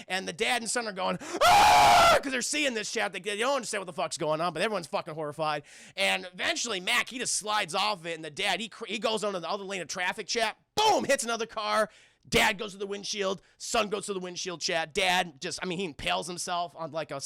And the dad and son are going, ah, because they're seeing this chat. They don't understand what the fuck's going on, but everyone's fucking horrified. And eventually, Mac, he just slides off it, and the dad, he goes onto the other lane of traffic, chat. Boom, hits another car. Dad goes to the windshield. Son goes to the windshield, chat. Dad just, he impales himself on like on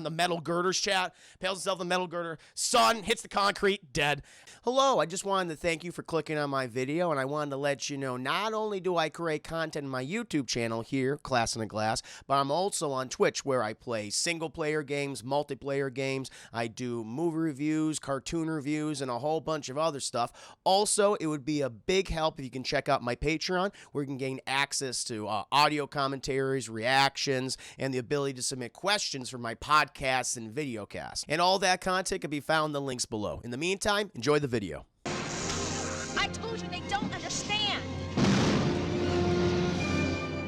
the metal girders, chat. Impales himself on the metal girder. Son hits the concrete, dead. Hello, I just wanted to thank you for clicking on my video, and I wanted to let you know not only do I create content in my YouTube channel here, Class in a Glass, but I'm also on Twitch where I play single-player games, multiplayer games. I do movie reviews, cartoon reviews, and a whole bunch of other stuff. Also, it would be a big help if you can check out my Patreon, where you can gain access to audio commentaries, reactions, and the ability to submit questions for my podcasts and videocasts. And all that content can be found in the links below. In the meantime, enjoy the video. I told you they don't understand.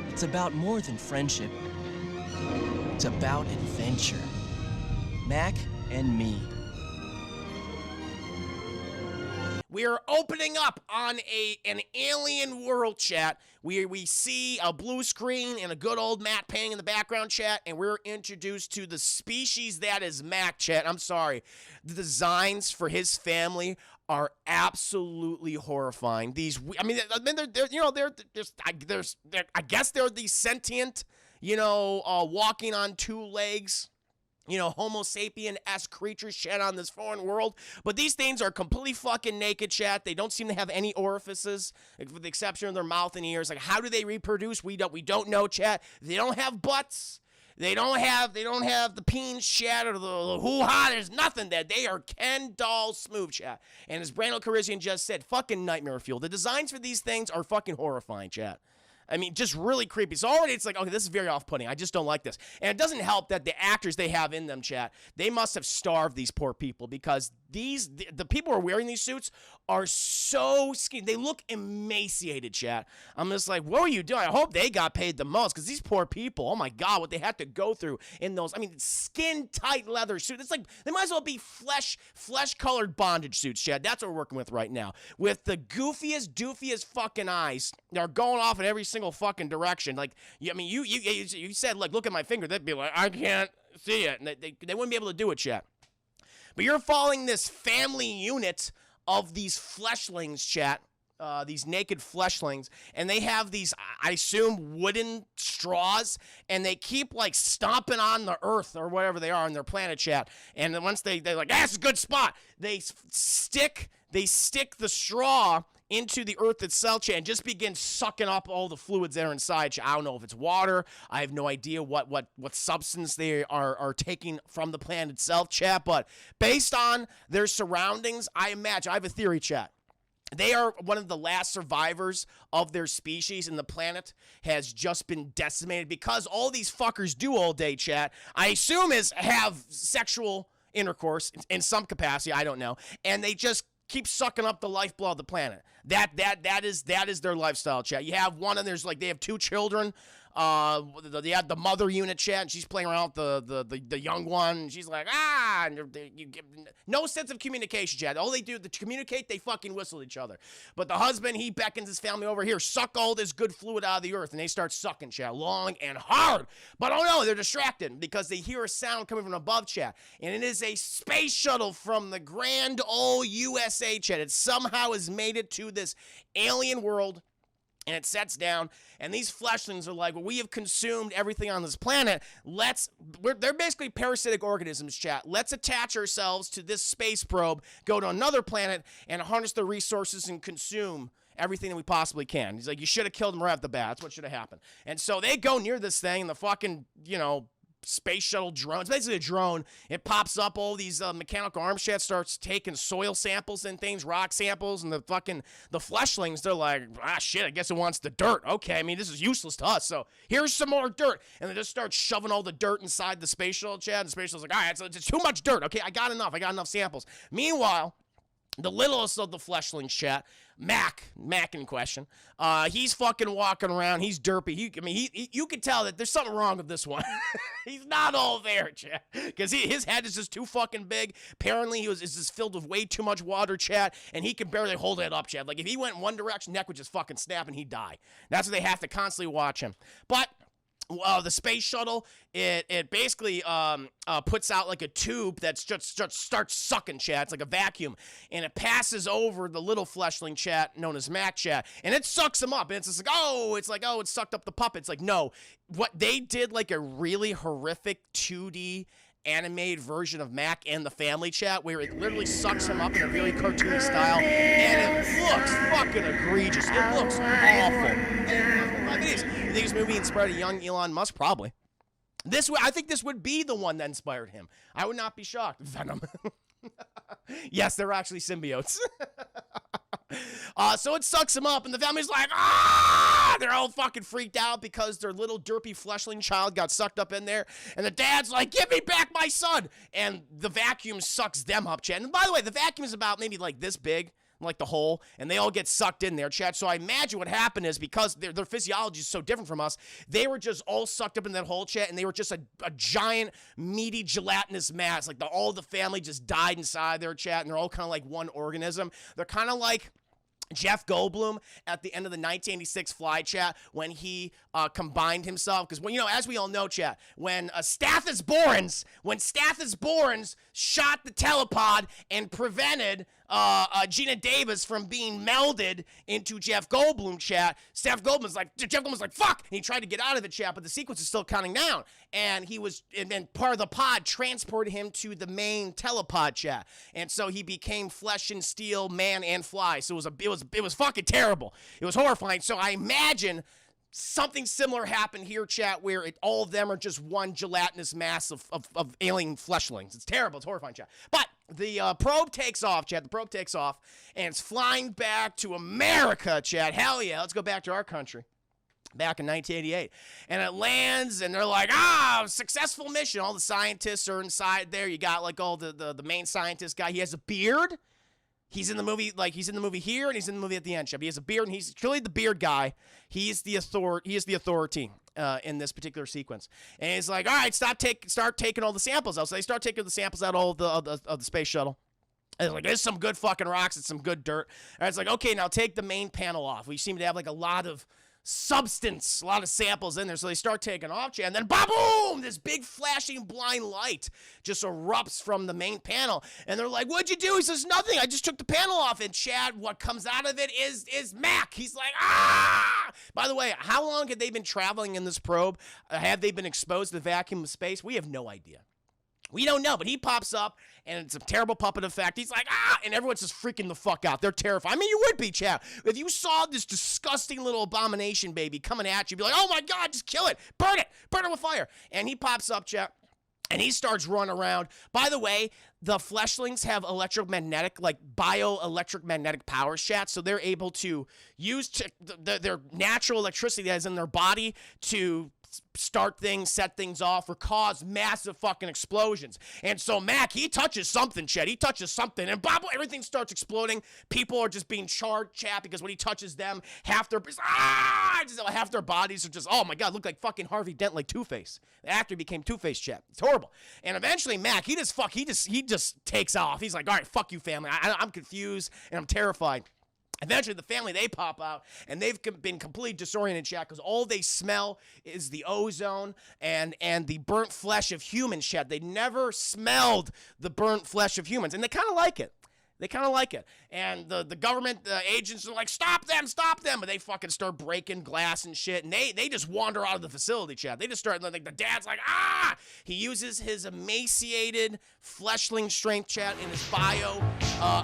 It's about more than friendship. It's about adventure. Mac and me. We are opening up on an alien world, chat. We see a blue screen and a good old Matt painting in the background, chat, and we're introduced to the species that is Mac, chat. I'm sorry. The designs for his family are absolutely horrifying. They're just, I guess they're these sentient, walking on two legs, Homo sapien-esque creatures, chat, on this foreign world. But these things are completely fucking naked, chat. They don't seem to have any orifices, with the exception of their mouth and ears. Like, how do they reproduce? We don't know, chat. They don't have butts. They don't have the peens, chat, or the hoo-ha. There's nothing there. They are Ken doll smooth, chat. And as Brandon Calrissian just said, fucking nightmare fuel. The designs for these things are fucking horrifying, chat. Just really creepy. So already it's like, okay, this is very off-putting. I just don't like this. And it doesn't help that the actors they have in them, chat, they must have starved these poor people, because the people who are wearing these suits are so skinny. They look emaciated, chat. I'm just like, what were you doing? I hope they got paid the most, because these poor people, oh my God, what they had to go through in those, skin-tight leather suits. It's like, they might as well be flesh-colored bondage suits, chat. That's what we're working with right now. With the goofiest, doofiest fucking eyes. They're going off in every single fucking direction. Like, you said, like, look at my finger. They'd be like, I can't see it. And they wouldn't be able to do it, chat. But you're following this family unit of these fleshlings, chat. These naked fleshlings, and they have these, I assume, wooden straws, and they keep like stomping on the earth or whatever they are on their planet, chat. And then once they're like, that's a good spot, they stick the straw into the earth itself, chat, and just begin sucking up all the fluids that are inside, chat. I don't know if it's water. I have no idea what substance they are taking from the planet itself, chat. But based on their surroundings, I have a theory, chat. They are one of the last survivors of their species, and the planet has just been decimated because all these fuckers do all day, chat, I assume, is have sexual intercourse in some capacity, I don't know, and they just keep sucking up the lifeblood of the planet. That is their lifestyle, chat. You have one, and they have two children. They had the mother unit, chat, and she's playing around with the young one, and she's like, and you give no sense of communication, chat. All they do to communicate, they fucking whistle at each other. But the husband, he beckons his family over here, suck all this good fluid out of the earth, and they start sucking, chat, long and hard. But oh no, they're distracted because they hear a sound coming from above, chat, and it is a space shuttle from the grand old USA, chat. It somehow has made it to this alien world, and it sets down, and these fleshlings are like, well, we have consumed everything on this planet. They're basically parasitic organisms, chat. Let's attach ourselves to this space probe, go to another planet, and harness the resources and consume everything that we possibly can. He's like, you should have killed him right off the bat. That's what should have happened. And so they go near this thing, and the fucking, space shuttle drone. It's basically a drone. It pops up, all these mechanical arms, chat, starts taking soil samples and things, rock samples, and the fleshlings, they're like, shit, I guess it wants the dirt. Okay, this is useless to us, so here's some more dirt. And they just start shoving all the dirt inside the space shuttle, chat, and the space shuttle's like, all right, so it's too much dirt. Okay, I got enough samples. Meanwhile, the littlest of the fleshlings, chat, Mac in question, he's fucking walking around. He's derpy. You can tell that there's something wrong with this one. He's not all there, chat, because his head is just too fucking big. Apparently, is just filled with way too much water, chat, and he can barely hold it up, chat. Like, if he went in one direction, neck would just fucking snap and he'd die. That's why they have to constantly watch him. But the space shuttle, it basically puts out like a tube that's just starts sucking, chat. It's like a vacuum, and it passes over the little fleshling, chat, known as Mac, chat, and it sucks him up. And it's just like, it sucked up the puppet. It's like, no, what they did, like a really horrific 2D animated version of Mac and the family, chat, where it literally sucks him up in a really cartoony style, and it looks fucking egregious. It looks awful. I think this movie inspired a young Elon Musk? Probably. I think this would be the one that inspired him. I would not be shocked. Venom. Yes, they're actually symbiotes. So it sucks him up, and the family's like, ah! They're all fucking freaked out because their little derpy fleshling child got sucked up in there, and the dad's like, give me back my son! And the vacuum sucks them up, chat. And by the way, the vacuum is about maybe like this big, like the hole, and they all get sucked in there, chat. So I imagine what happened is, because their physiology is so different from us, they were just all sucked up in that hole, chat, and they were just a giant, meaty, gelatinous mass. Like all the family just died inside their, chat, and they're all kind of like one organism. They're kind of like Jeff Goldblum at the end of the 1986 Fly, chat, when he combined himself, because, you know, as we all know, chat, when Stathis Borans shot the telepod and prevented Gina Davis from being melded into Jeff Goldblum, chat, Jeff Goldblum's like, fuck! And he tried to get out of it, chat, but the sequence is still counting down. And then part of the pod transported him to the main telepod, chat. And so he became flesh and steel, man and fly. So it was fucking terrible. It was horrifying. So I imagine something similar happened here, chat, where all of them are just one gelatinous mass of alien fleshlings. It's terrible. It's horrifying, chat. But the probe takes off, chat. The probe takes off, and it's flying back to America, chat. Hell yeah. Let's go back to our country. Back in 1988. And it lands, and they're like, successful mission. All the scientists are inside there. You got, like, all the main scientist guy. He has a beard. He's in the movie here, and he's in the movie at the end, chat. He has a beard, and he's clearly the beard guy. He is the authority in this particular sequence. And he's like, all right, start taking all the samples out. So they start taking the samples out of the space shuttle. And it's like, there's some good fucking rocks and some good dirt. And it's like, okay, now take the main panel off. We seem to have like a lot of substance, a lot of samples in there. So they start taking off, and then boom, this big flashing blind light just erupts from the main panel. And they're like, what'd you do? He says, nothing. I just took the panel off. And Chad, what comes out of it is Mac. He's like, ah! By the way, how long have they been traveling in this probe? Have they been exposed to the vacuum of space? We have no idea. We don't know, but he pops up, and it's a terrible puppet effect. He's like, and everyone's just freaking the fuck out. They're terrified. I mean, you would be, Chad. If you saw this disgusting little abomination baby coming at you, you'd be like, oh my God, just kill it. Burn it with fire. And he pops up, Chad, and he starts running around. By the way, the fleshlings have bioelectric magnetic powers, chat, so they're able to use their natural electricity that is in their body to start things, set things off, or cause massive fucking explosions. And so Mac, he touches something, Chet. He touches something, and everything starts exploding. People are just being charred, chat, because when he touches them, half their bodies are just, oh my God, look like fucking Harvey Dent, like Two-Face. The actor became Two-Face, chat. It's horrible. And eventually Mac, he just takes off. He's like, all right, fuck you, family. I'm confused and I'm terrified. Eventually, the family, they pop out, and they've been completely disoriented, chat, because all they smell is the ozone and the burnt flesh of humans, chat. They never smelled the burnt flesh of humans, and they kind of like it. And the government agents are like, stop them. But they fucking start breaking glass and shit. And they just wander out of the facility, chat. They just start, like, the dad's like, He uses his emaciated fleshling strength, chat, in his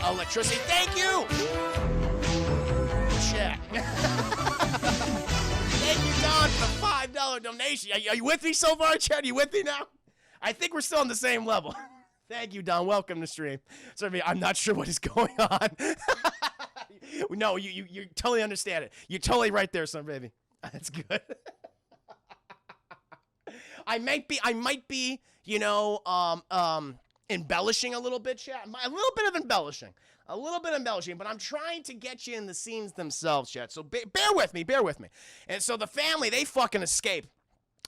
electricity. Thank you. Chat. Thank you, Don, for the $5 donation. Are you with me so far, chat? Are you with me now? I think we're still on the same level. Thank you, Don. Welcome to stream. Sorry, I'm not sure what is going on. No, you totally understand it. You're totally right there, son, baby. That's good. I might be, embellishing a little bit, chat. A little bit of embellishing, but I'm trying to get you in the scenes themselves, chat. So bear with me. And so the family, they fucking escape.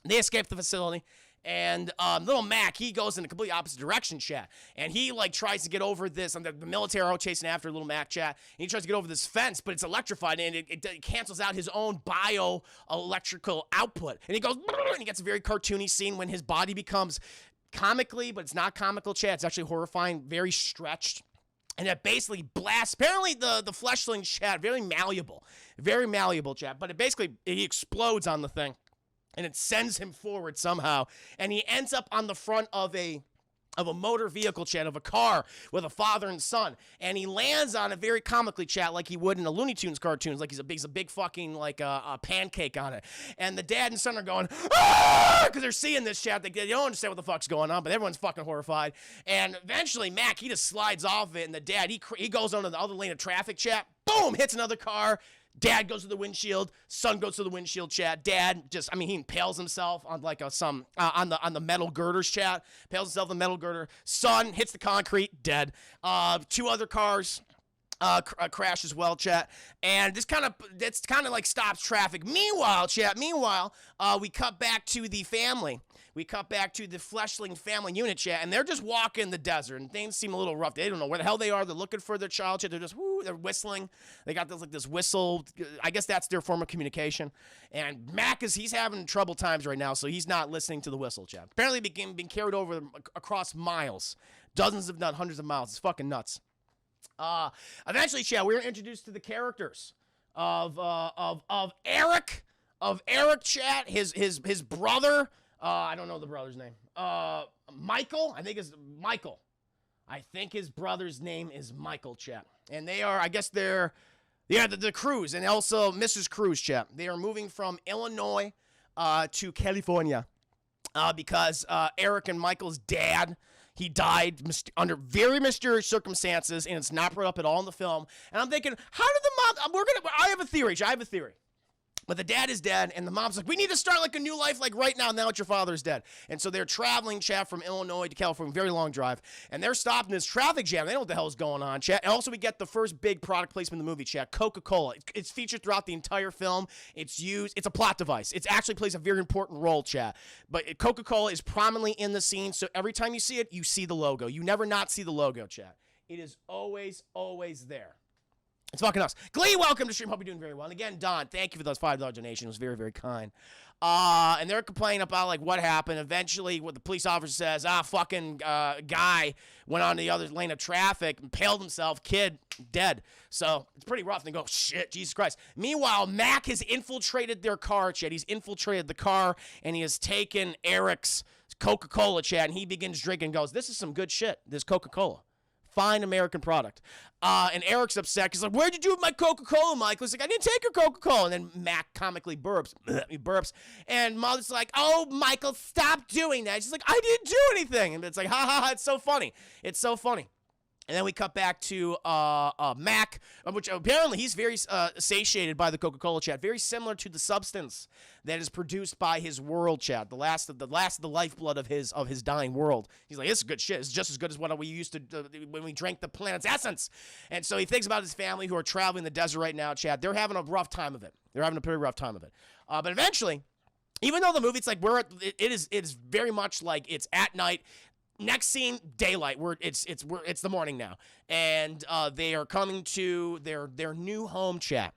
They escape the facility, And little Mac, he goes in the complete opposite direction, chat. And he like tries to get over this. And the military are chasing after little Mac, chat. And he tries to get over this fence, but it's electrified, and it cancels out his own bioelectrical output. And he goes, and he gets a very cartoony scene when his body becomes comically, but it's not comical, chat. It's actually horrifying, very stretched. And it basically blasts. Apparently, the fleshling, chat, very malleable, chat. But he explodes on the thing. And it sends him forward somehow. And he ends up on the front of a motor vehicle, chat, of a car with a father and son. And he lands on it very comically, chat, like he would in a Looney Tunes cartoons. Like he's a big fucking, like, a pancake on it. And the dad and son are going, ah! Because they're seeing this, chat. They don't understand what the fuck's going on, but everyone's fucking horrified. And eventually, Mac, he just slides off it. And the dad, he goes onto the other lane of traffic, chat. Boom! Hits another car. Dad goes to the windshield. Son goes to the windshield, chat. Dad he impales himself on like on the metal girders, chat. Impales himself on the metal girder. Son hits the concrete, dead. Two other cars crash as well, chat. And this kind of like stops traffic. Meanwhile, chat. We cut back to the family. We cut back to the fleshling family unit, chat, and they're just walking the desert, and things seem a little rough. They don't know where the hell they are. They're looking for their child, chat. They're just, they're whistling. They got this whistle. I guess that's their form of communication. And Mac he's having trouble times right now, so he's not listening to the whistle, chat. Apparently being carried over across miles. Dozens if not hundreds of miles. It's fucking nuts. Eventually, chat, we were introduced to the characters of Eric, chat, his brother. I don't know the brother's name. Michael, I think it's Michael. I think his brother's name is Michael, chat. And they are, I guess they're, the Cruz, and also Mrs. Cruz, chat. They are moving from Illinois to California because Eric and Michael's dad, he died under very mysterious circumstances, and it's not brought up at all in the film. And I'm thinking, how did the mom, I have a theory, chat. I have a theory. But the dad is dead, and the mom's like, we need to start like a new life like right now that your father's dead. And so they're traveling, chat, from Illinois to California, very long drive. And they're stopping this traffic jam. They know what the hell is going on, chat. And also we get the first big product placement in the movie, chat, Coca-Cola. It's featured throughout the entire film. It's a plot device. It actually plays a very important role, chat. But Coca-Cola is prominently in the scene, so every time you see it, you see the logo. You never not see the logo, chat. It is always, always there. It's fucking us. Glee, welcome to stream. Hope you're doing very well. And again, Don, thank you for those $5 donations. It was very, very kind. And they're complaining about, like, what happened. Eventually, what the police officer says, fucking guy went on the other lane of traffic, impaled himself, kid, dead. So it's pretty rough. And they go, shit, Jesus Christ. Meanwhile, Mac has infiltrated their car, chat. He's infiltrated the car, and he has taken Eric's Coca-Cola, chat, and he begins drinking and goes, this is some good shit, this Coca-Cola. Fine American product. And Eric's upset. He's like, where'd you do with my Coca-Cola, Michael? He's like, I didn't take your Coca-Cola. And then Mac comically burps. He burps. And Mother's like, oh, Michael, stop doing that. She's like, I didn't do anything. And it's like, ha, ha, ha, it's so funny. It's so funny. And then we cut back to Mac, which apparently he's very satiated by the Coca-Cola, chat. Very similar to the substance that is produced by his world, chat. The last of the lifeblood of his dying world. He's like, this is good shit. It's just as good as what we used to when we drank the planet's essence. And so he thinks about his family who are traveling the desert right now, chat. They're having a rough time of it. They're having a pretty rough time of it. But eventually, even though the movie, it's like it's very much like it's at night. Next scene, daylight. It's the morning now, and they are coming to their new home, chat.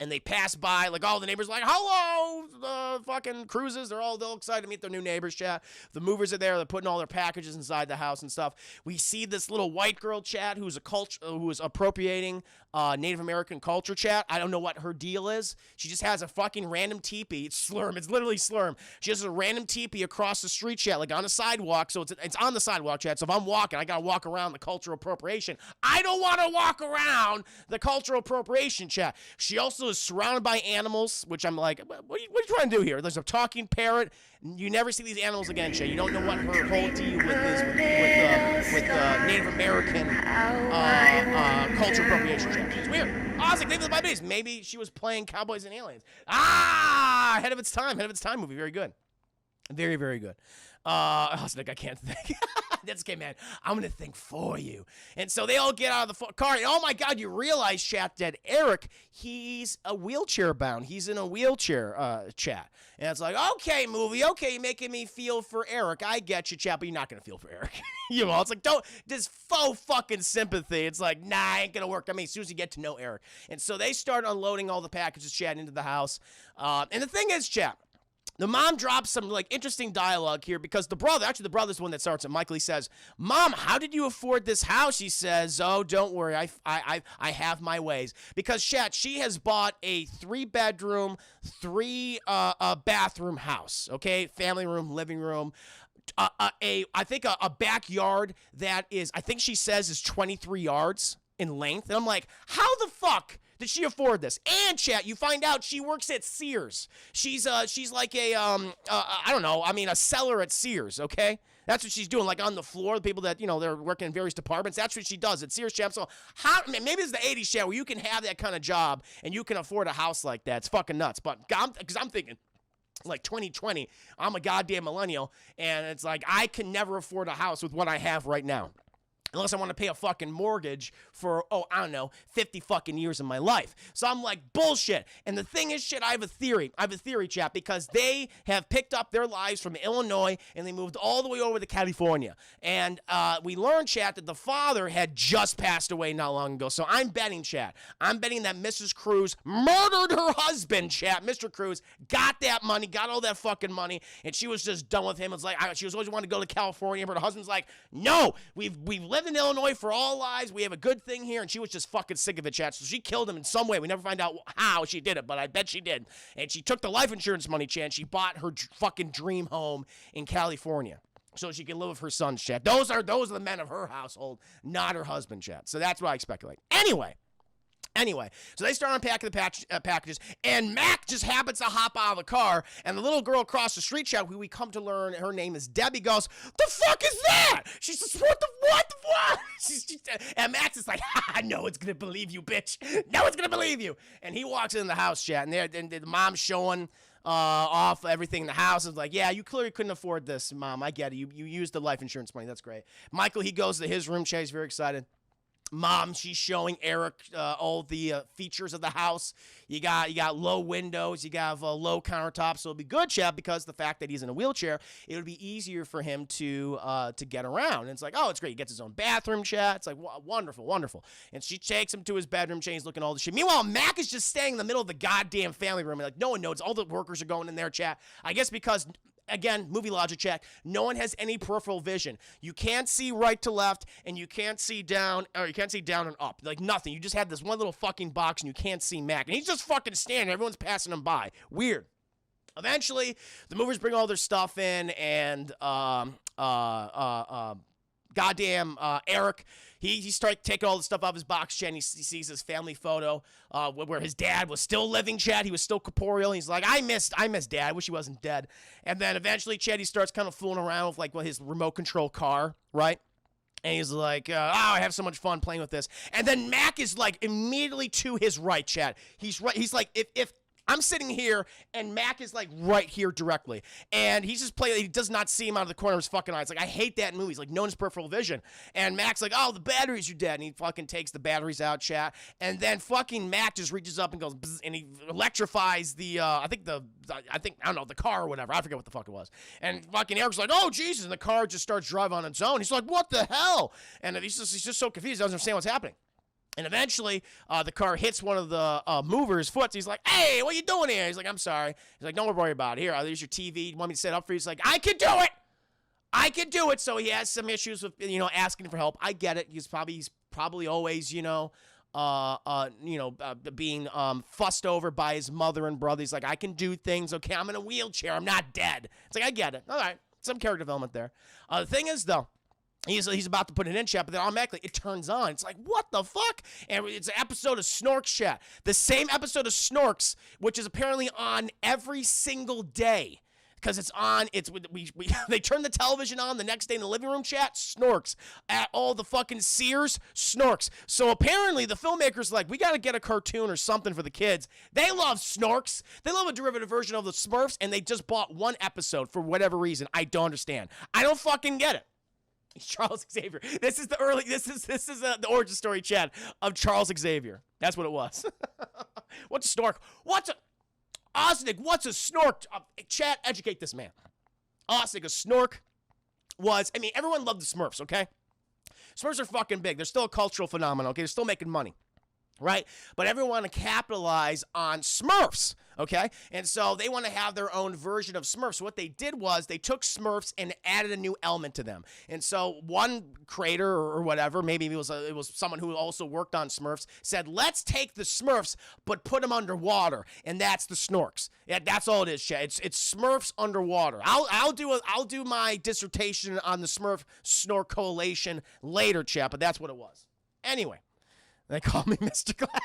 And they pass by, like, all the neighbors are like, hello, fucking cruises. They're all excited to meet their new neighbors, chat. The movers are there. They're putting all their packages inside the house and stuff. We see this little white girl, chat, who is appropriating Native American culture, chat. I don't know what her deal is. She just has a fucking random teepee. It's Slurm. It's literally Slurm. She has a random teepee across the street, chat, like on a sidewalk. So it's on the sidewalk, chat. So if I'm walking, I got to walk around the cultural appropriation. I don't want to walk around the cultural appropriation, chat. She also is surrounded by animals, which I'm like, what are you trying to do here? There's a talking parrot. You never see these animals again, chat. You don't know what her whole deal with Native American culture appropriation, chat. It's weird. I was like, maybe she was playing Cowboys and Aliens. Ahead of its time movie. Very good. Very, very good. Nick, I can't think. That's okay, man. I'm going to think for you. And so they all get out of the car. And oh, my God, you realize, chat, that Eric, he's a wheelchair bound. He's in a wheelchair, chat. And it's like, okay, movie. Okay, you're making me feel for Eric. I get you, chat, but you're not going to feel for Eric. You know, it's like, this faux fucking sympathy. It's like, nah, ain't going to work. I mean, as soon as you get to know Eric. And so they start unloading all the packages, chat, into the house. And the thing is, chat, the mom drops some like interesting dialogue here because the brother's the one that starts it. Michael, he says, "Mom, how did you afford this house?" He says, "Oh, don't worry, I have my ways." Because chat, she has bought a 3-bedroom, 3-bathroom house. Okay, family room, living room. I think a backyard that is, I think she says is 23 yards in length. And I'm like, how the fuck did she afford this? And chat, you find out she works at Sears. She's like a I don't know, I mean a seller at Sears, okay? That's what she's doing, like on the floor. The people that, you know, they're working in various departments. That's what she does at Sears, chat. So maybe it's the 80s, chat, where you can have that kind of job and you can afford a house like that. It's fucking nuts. But because I'm thinking, like 2020, I'm a goddamn millennial, and it's like I can never afford a house with what I have right now. Unless I want to pay a fucking mortgage for, I don't know, 50 fucking years of my life. So I'm like, bullshit. And the thing is, shit, I have a theory, chat, because they have picked up their lives from Illinois and they moved all the way over to California. And we learned, chat, that the father had just passed away not long ago. So I'm betting, chat, that Mrs. Cruz murdered her husband, chat. Mr. Cruz got that money, got all that fucking money, and she was just done with him. It's like, she was always wanting to go to California, but her husband's like, no, we've lived in Illinois for all lives. We have a good thing here, and she was just fucking sick of it, chat. So she killed him in some way. We never find out how she did it, but I bet she did. And she took the life insurance money, chat. She bought her fucking dream home in California so she could live with her sons, chat. Those are the men of her household, not her husband, chat. So that's what I speculate. Anyway, so they start unpacking the packages, and Mac just happens to hop out of the car, and the little girl across the street, chat, who we come to learn her name is Debbie, goes, "The fuck is that?" She says, what the fuck? And Mac's just like, no one's gonna believe you, bitch. No one's gonna believe you. And he walks in the house, chat, and the mom's showing off everything in the house. It's like, yeah, you clearly couldn't afford this, Mom. I get it. You used the life insurance money. That's great. Michael, he goes to his room, chat. He's very excited. Mom, she's showing Eric all the features of the house. You got low windows, you got low countertops, so it'll be good, chat, because the fact that he's in a wheelchair, it would be easier for him to get around. And it's like, oh, it's great. He gets his own bathroom, chat. It's like, wonderful. And she takes him to his bedroom, chat. He's looking at all the shit. Meanwhile, Mac is just staying in the middle of the goddamn family room. Like, no one knows. All the workers are going in there, chat. I guess because, again, movie logic, check, no one has any peripheral vision. You can't see right to left, and you can't see down, or you can't see down and up. Like, nothing. You just have this one little fucking box, and you can't see Mac. And he's just fucking standing. Everyone's passing him by. Weird. Eventually, the movers bring all their stuff in, and goddamn Eric, he starts taking all the stuff out of his box, chat, and he sees his family photo where his dad was still living, chat. He was still corporeal. He's like, I miss Dad. I wish he wasn't dead. And then eventually, chat, he starts kind of fooling around with his remote control car, right? And he's like, I have so much fun playing with this. And then Mac is like immediately to his right, chat. He's right. He's like, if I'm sitting here, and Mac is, like, right here directly. And he's just playing. He does not see him out of the corner of his fucking eye. It's like, I hate that in movies. Like, no one's peripheral vision. And Mac's like, oh, the batteries are dead. And he fucking takes the batteries out, chat. And then fucking Mac just reaches up and goes, bzz, and he electrifies the, I don't know, the car or whatever. I forget what the fuck it was. And fucking Eric's like, oh, Jesus. And the car just starts driving on its own. He's like, what the hell? And he's just so confused. He doesn't understand what's happening. And eventually, the car hits one of the movers' foot. He's like, hey, what are you doing here? He's like, I'm sorry. He's like, don't worry about it. Here, there's your TV. You want me to set it up for you? He's like, I can do it. So he has some issues with, asking for help. I get it. He's probably always, being fussed over by his mother and brother. He's like, I can do things. Okay, I'm in a wheelchair. I'm not dead. It's like, I get it. All right. Some character development there. The thing is, though, He's about to put it in, chat, but then automatically it turns on. It's like, what the fuck? And it's an episode of Snorks, chat. The same episode of Snorks, which is apparently on every single day. because it's on. We they turn the television on the next day in the living room, chat. Snorks at all the fucking Sears. Snorks. So apparently the filmmakers like, we got to get a cartoon or something for the kids. They love Snorks. They love a derivative version of the Smurfs, and they just bought one episode for whatever reason. I don't understand. I don't fucking get it. Charles Xavier. This is the the origin story, chat, of Charles Xavier. That's what it was. What's a snork? Osnick, what's a snork? Chat, educate this man. Osnick, a snork was, I mean, everyone loved the Smurfs, okay? Smurfs are fucking big. They're still a cultural phenomenon, okay? They're still making money, right? But everyone want to capitalize on Smurfs, okay? And so they want to have their own version of Smurfs. So what they did was they took Smurfs and added a new element to them. And so one creator or whatever, maybe it was someone who also worked on Smurfs, said, let's take the Smurfs but put them underwater, and that's the Snorks. Yeah, that's all it is, chat. It's Smurfs underwater. I'll do my dissertation on the Smurf Snork correlation later, chat, but that's what it was. Anyway, they call me Mr. Glass.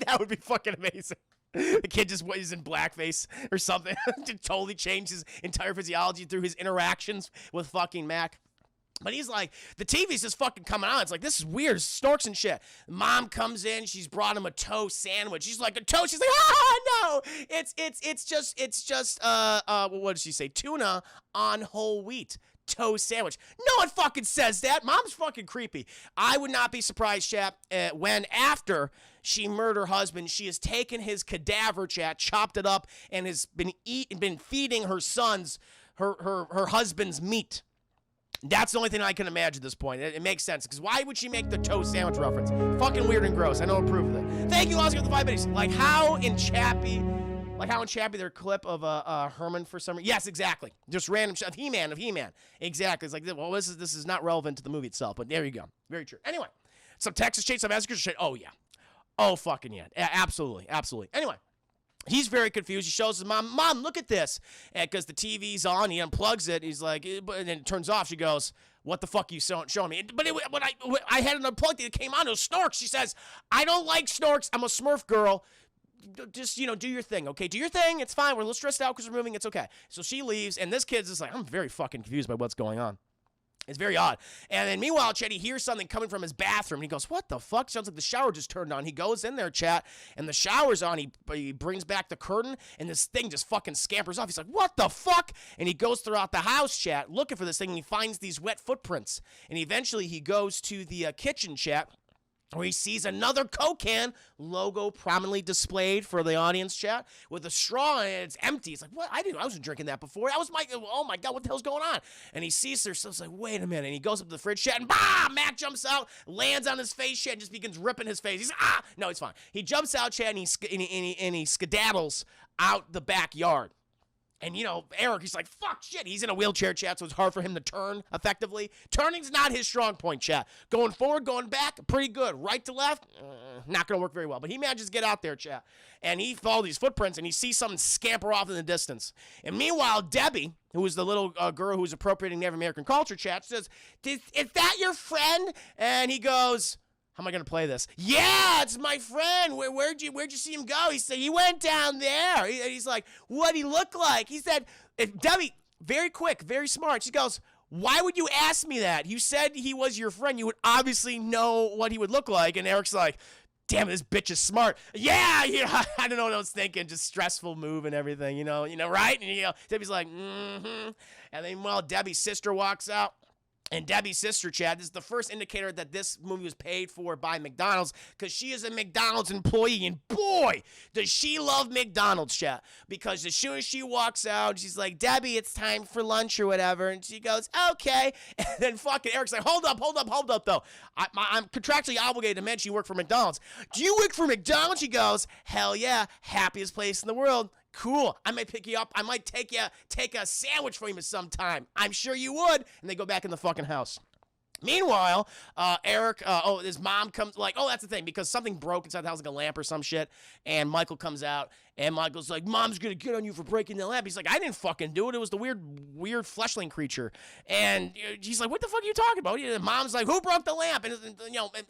That would be fucking amazing. The kid just is in blackface or something. Just totally changed his entire physiology through his interactions with fucking Mac. But he's like, the TV's just fucking coming on. It's like, this is weird. Snorks and shit. Mom comes in. She's brought him a toast sandwich. She's like, a toast? She's like, no. It's just what did she say? Tuna on whole wheat. Toast sandwich. No one fucking says that. Mom's fucking creepy. I would not be surprised, chat, when after she murdered her husband, she has taken his cadaver, chat, chopped it up, and has been feeding her sons her husband's meat. That's the only thing I can imagine at this point. It makes sense, because why would she make the toast sandwich reference? Fucking weird and gross. I don't approve of it. Thank you, Oscar, for the 5 minutes. Like how in Chappie, their clip of Herman for some reason. Yes, exactly. Just random of He-Man. Exactly. It's like, well, this is not relevant to the movie itself, but there you go. Very true. Anyway, some Texas Chainsaw Massacre shit. Oh, yeah. Oh, fucking yeah. Absolutely. Anyway. He's very confused. He shows his mom, look at this. Because the TV's on. He unplugs it. He's like, and then it turns off. She goes, what the fuck are you showing me? But when I had it unplugged, it came on. It was Snorks. She says, I don't like Snorks. I'm a Smurf girl. Just, do your thing, okay? Do your thing. It's fine. We're a little stressed out because we're moving. It's okay. So she leaves, and this kid's just like, I'm very fucking confused by what's going on. It's very odd. And then meanwhile, Chet, he hears something coming from his bathroom. And he goes, what the fuck? Sounds like the shower just turned on. He goes in there, chat, and the shower's on. He brings back the curtain, and this thing just fucking scampers off. He's like, what the fuck? And he goes throughout the house, chat, looking for this thing, and he finds these wet footprints. And eventually he goes to the kitchen, chat, where he sees another Coke can logo prominently displayed for the audience, chat, with a straw in it. It's empty. It's like, what? I wasn't drinking that before. Oh my God, what the hell's going on? And he sees her, so it's like, wait a minute. And he goes up to the fridge, chat, and bah! Mac jumps out, lands on his face, chat, and just begins ripping his face. He's like, ah! No, it's fine. He jumps out, chat, and he skedaddles out the backyard. And, Eric, he's like, fuck, shit. He's in a wheelchair, chat, so it's hard for him to turn effectively. Turning's not his strong point, chat. Going forward, going back, pretty good. Right to left, not going to work very well. But he manages to get out there, chat. And he follows these footprints, and he sees something scamper off in the distance. And meanwhile, Debbie, who is the little girl who's appropriating Native American culture, chat, says, is that your friend? And he goes, how am I going to play this? Yeah, it's my friend. Where'd you see him go? He said, he went down there. He's like, what'd he look like? He said, Debbie, very quick, very smart. She goes, why would you ask me that? You said he was your friend. You would obviously know what he would look like. And Eric's like, damn, this bitch is smart. Yeah, I don't know what I was thinking. Just stressful move and everything, right? And Debbie's like, mm-hmm. And then, Debbie's sister walks out. And Debbie's sister, Chad, this is the first indicator that this movie was paid for by McDonald's, because she is a McDonald's employee, and boy, does she love McDonald's, Chad. Because as soon as she walks out, she's like, Debbie, it's time for lunch or whatever, and she goes, okay. And then fucking Eric's like, hold up, though. I'm contractually obligated to mention you work for McDonald's. Do you work for McDonald's? She goes, hell yeah, happiest place in the world. Cool. I might pick you up. I might take a sandwich for you sometime. I'm sure you would. And they go back in the fucking house. Meanwhile, Eric, his mom comes, like, oh, that's the thing, because something broke inside the house, like a lamp or some shit, and Michael comes out, and Michael's like, Mom's gonna get on you for breaking the lamp. He's like, I didn't fucking do it. It was the weird fleshling creature. And he's like, what the fuck are you talking about? And Mom's like, who broke the lamp? And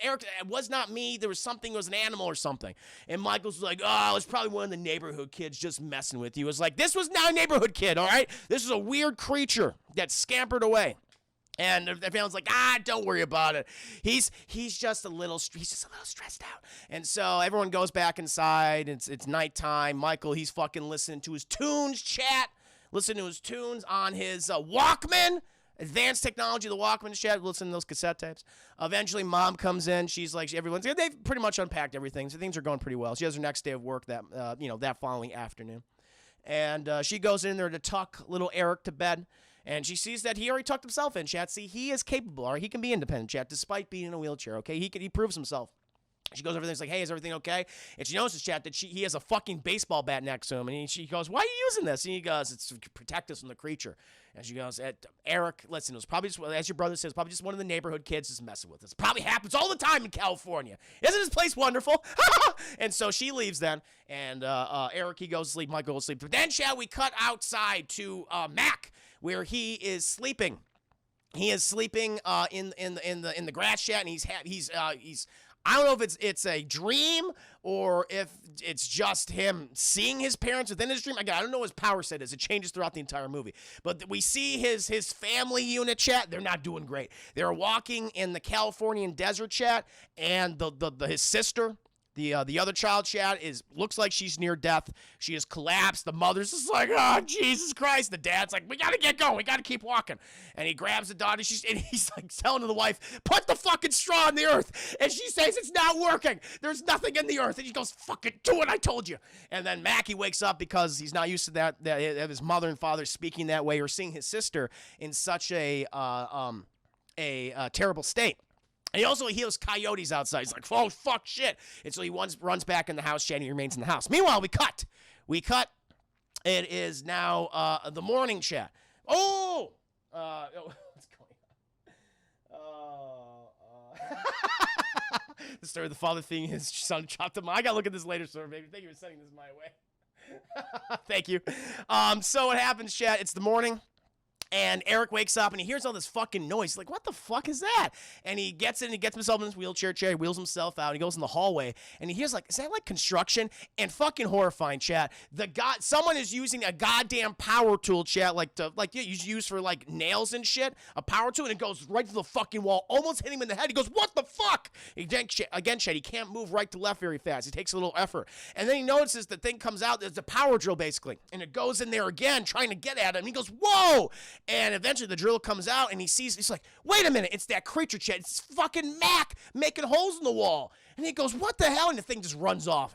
Eric, it was not me. There was something, it was an animal or something. And Michael's like, oh, it was probably one of the neighborhood kids just messing with you. It's like, this was not a neighborhood kid, all right? This is a weird creature that scampered away. And the family's like, don't worry about it. He's just a little stressed out. And so everyone goes back inside. It's nighttime. Michael, he's fucking listening to his tunes, chat. Listening to his tunes on his Walkman. Advanced technology, the Walkman, chat. Listen to those cassette tapes. Eventually, Mom comes in. She's like, they've pretty much unpacked everything. So things are going pretty well. She has her next day of work that following afternoon. And she goes in there to tuck little Eric to bed. And she sees that he already tucked himself in, chat. See, he is capable, or he can be independent, chat, despite being in a wheelchair, okay? He proves himself. She goes over there and is like, hey, is everything okay? And she notices, chat, that he has a fucking baseball bat next to him. And she goes, why are you using this? And he goes, it's to protect us from the creature. And she goes, Eric, listen, it was probably just, as your brother says, probably just one of the neighborhood kids just messing with us. Probably happens all the time in California. Isn't this place wonderful? And so she leaves then. And Eric, he goes to sleep. Michael goes to sleep. But then, chat, we cut outside to Mac, where he is sleeping. He is sleeping in the grass, chat, and he's I don't know if it's a dream or if it's just him seeing his parents within his dream. Again, I don't know what his power set is. It changes throughout the entire movie. But we see his family unit, chat. They're not doing great. They're walking in the Californian desert, chat, and his sister, the other child, chat, looks like she's near death. She has collapsed. The mother's just like, oh, Jesus Christ. The dad's like, we got to get going. We got to keep walking. And he grabs the daughter. And he's like telling to the wife, put the fucking straw in the earth. And she says, it's not working. There's nothing in the earth. And he goes, fucking do it, I told you. And then Mackie wakes up because he's not used to that his mother and father speaking that way or seeing his sister in such a terrible state. And he also hears coyotes outside. He's like, oh, fuck, shit. And so he runs back in the house. Shanny remains in the house. Meanwhile, we cut. It is now the morning, chat. What's going on? The story of the father thing, his son chopped him. I got to look at this later, sir, baby. Thank you for sending this my way. Thank you. So what happens, chat? It's the morning. And Eric wakes up and he hears all this fucking noise. He's like, what the fuck is that? And he gets in and he gets himself in his wheelchair chair. He wheels himself out. He goes in the hallway and he hears like, is that like construction? And fucking horrifying, chat. Someone is using a goddamn power tool, chat, you use for like nails and shit. A power tool, and it goes right to the fucking wall, almost hitting him in the head. He goes, what the fuck? Again, chat, he can't move right to left very fast. It takes a little effort. And then he notices the thing comes out. There's a power drill basically. And it goes in there again, trying to get at him. And he goes, whoa! And eventually the drill comes out and he's like, wait a minute, it's that creature, chat. It's fucking Mac making holes in the wall. And he goes, what the hell? And the thing just runs off.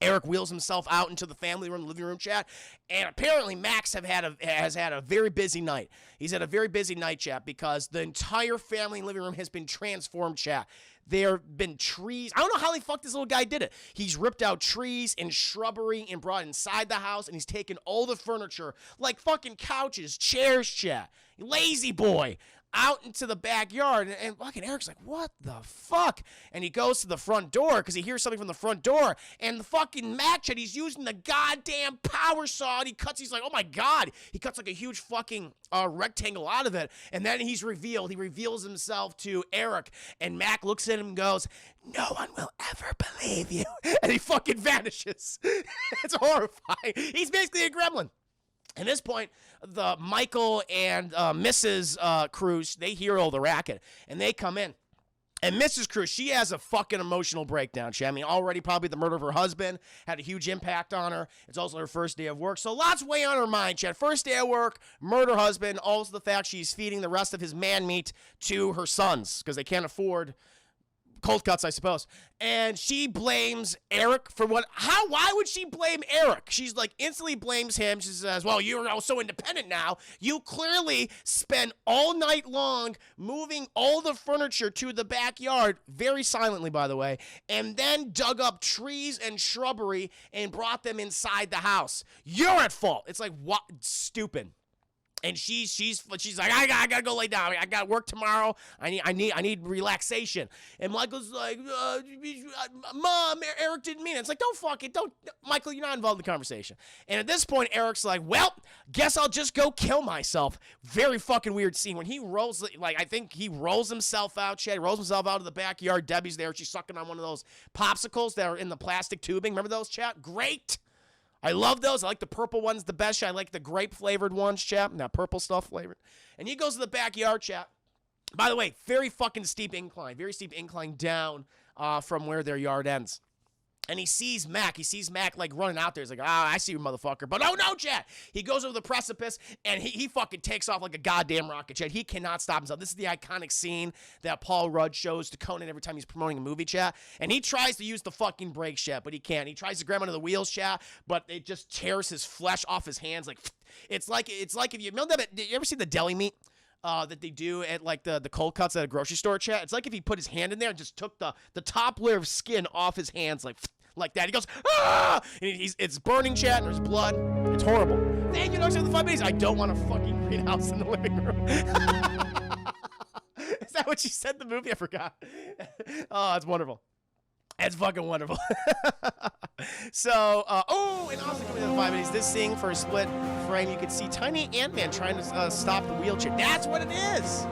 Eric wheels himself out into the family room, the living room, chat. And apparently Max has had a very busy night. He's had a very busy night, chat, because the entire family living room has been transformed, chat. There have been trees. I don't know how the fuck this little guy did it. He's ripped out trees and shrubbery and brought inside the house, and he's taken all the furniture, like fucking couches, chairs, chat. Lazy boy. Out into the backyard, and fucking Eric's like, what the fuck? And he goes to the front door because he hears something from the front door, and the fucking match it, he's using the goddamn power saw, and he's like, oh my god. He cuts like a huge fucking rectangle out of it, and then he reveals himself to Eric, and Mac looks at him and goes, no one will ever believe you. And he fucking vanishes. It's horrifying. He's basically a gremlin. At this point, the Michael and Mrs. Cruz, they hear all the racket, and they come in. And Mrs. Cruz, she has a fucking emotional breakdown. I mean, already probably the murder of her husband had a huge impact on her. It's also her first day of work. So lots weigh on her mind, Chad. First day of work, murder husband, also the fact she's feeding the rest of his man meat to her sons because they can't afford cold cuts, I suppose. And she blames Eric for why would she blame Eric? She's like instantly blames him. She says, well, you're all so independent now. You clearly spent all night long moving all the furniture to the backyard, very silently, by the way, and then dug up trees and shrubbery and brought them inside the house. You're at fault. It's like, what? Stupid. And she's like, I gotta go lay down. I got work tomorrow. I need relaxation. And Michael's like, Mom, Eric didn't mean it. It's like, don't, Michael, you're not involved in the conversation. And at this point, Eric's like, well, guess I'll just go kill myself. Very fucking weird scene when he rolls, like, I think he rolls himself out. Chad rolls himself out of the backyard. Debbie's there. She's sucking on one of those popsicles that are in the plastic tubing. Remember those, Chad? Great. I love those. I like the purple ones the best. I like the grape flavored ones, chap. That purple stuff flavored. And he goes to the backyard, chap. By the way, very fucking steep incline. Very steep incline down from where their yard ends. And he sees Mac. He sees Mac, like, running out there. He's like, I see you, motherfucker. But oh, no, Chad. He goes over the precipice, and he fucking takes off like a goddamn rocket, Chad. He cannot stop himself. This is the iconic scene that Paul Rudd shows to Conan every time he's promoting a movie, Chad. And he tries to use the fucking brakes, Chad, but he can't. He tries to grab onto the wheels, Chad, but it just tears his flesh off his hands. Like, it's like if you remember that, did you ever see the deli meat? That they do at, like, the cold cuts at a grocery store, Chat. It's like if he put his hand in there and just took the top layer of skin off his hands, like that. He goes, ah! And it's burning, Chat, and there's blood. It's horrible. Thank you, Dr. the 5 minutes. I don't want a fucking greenhouse in the living room. Is that what she said in the movie? I forgot. Oh, it's wonderful. It's fucking wonderful. So, and also coming to the 5 minutes, this scene for a split frame, you can see Tiny Ant-Man trying to stop the wheelchair. That's what it is.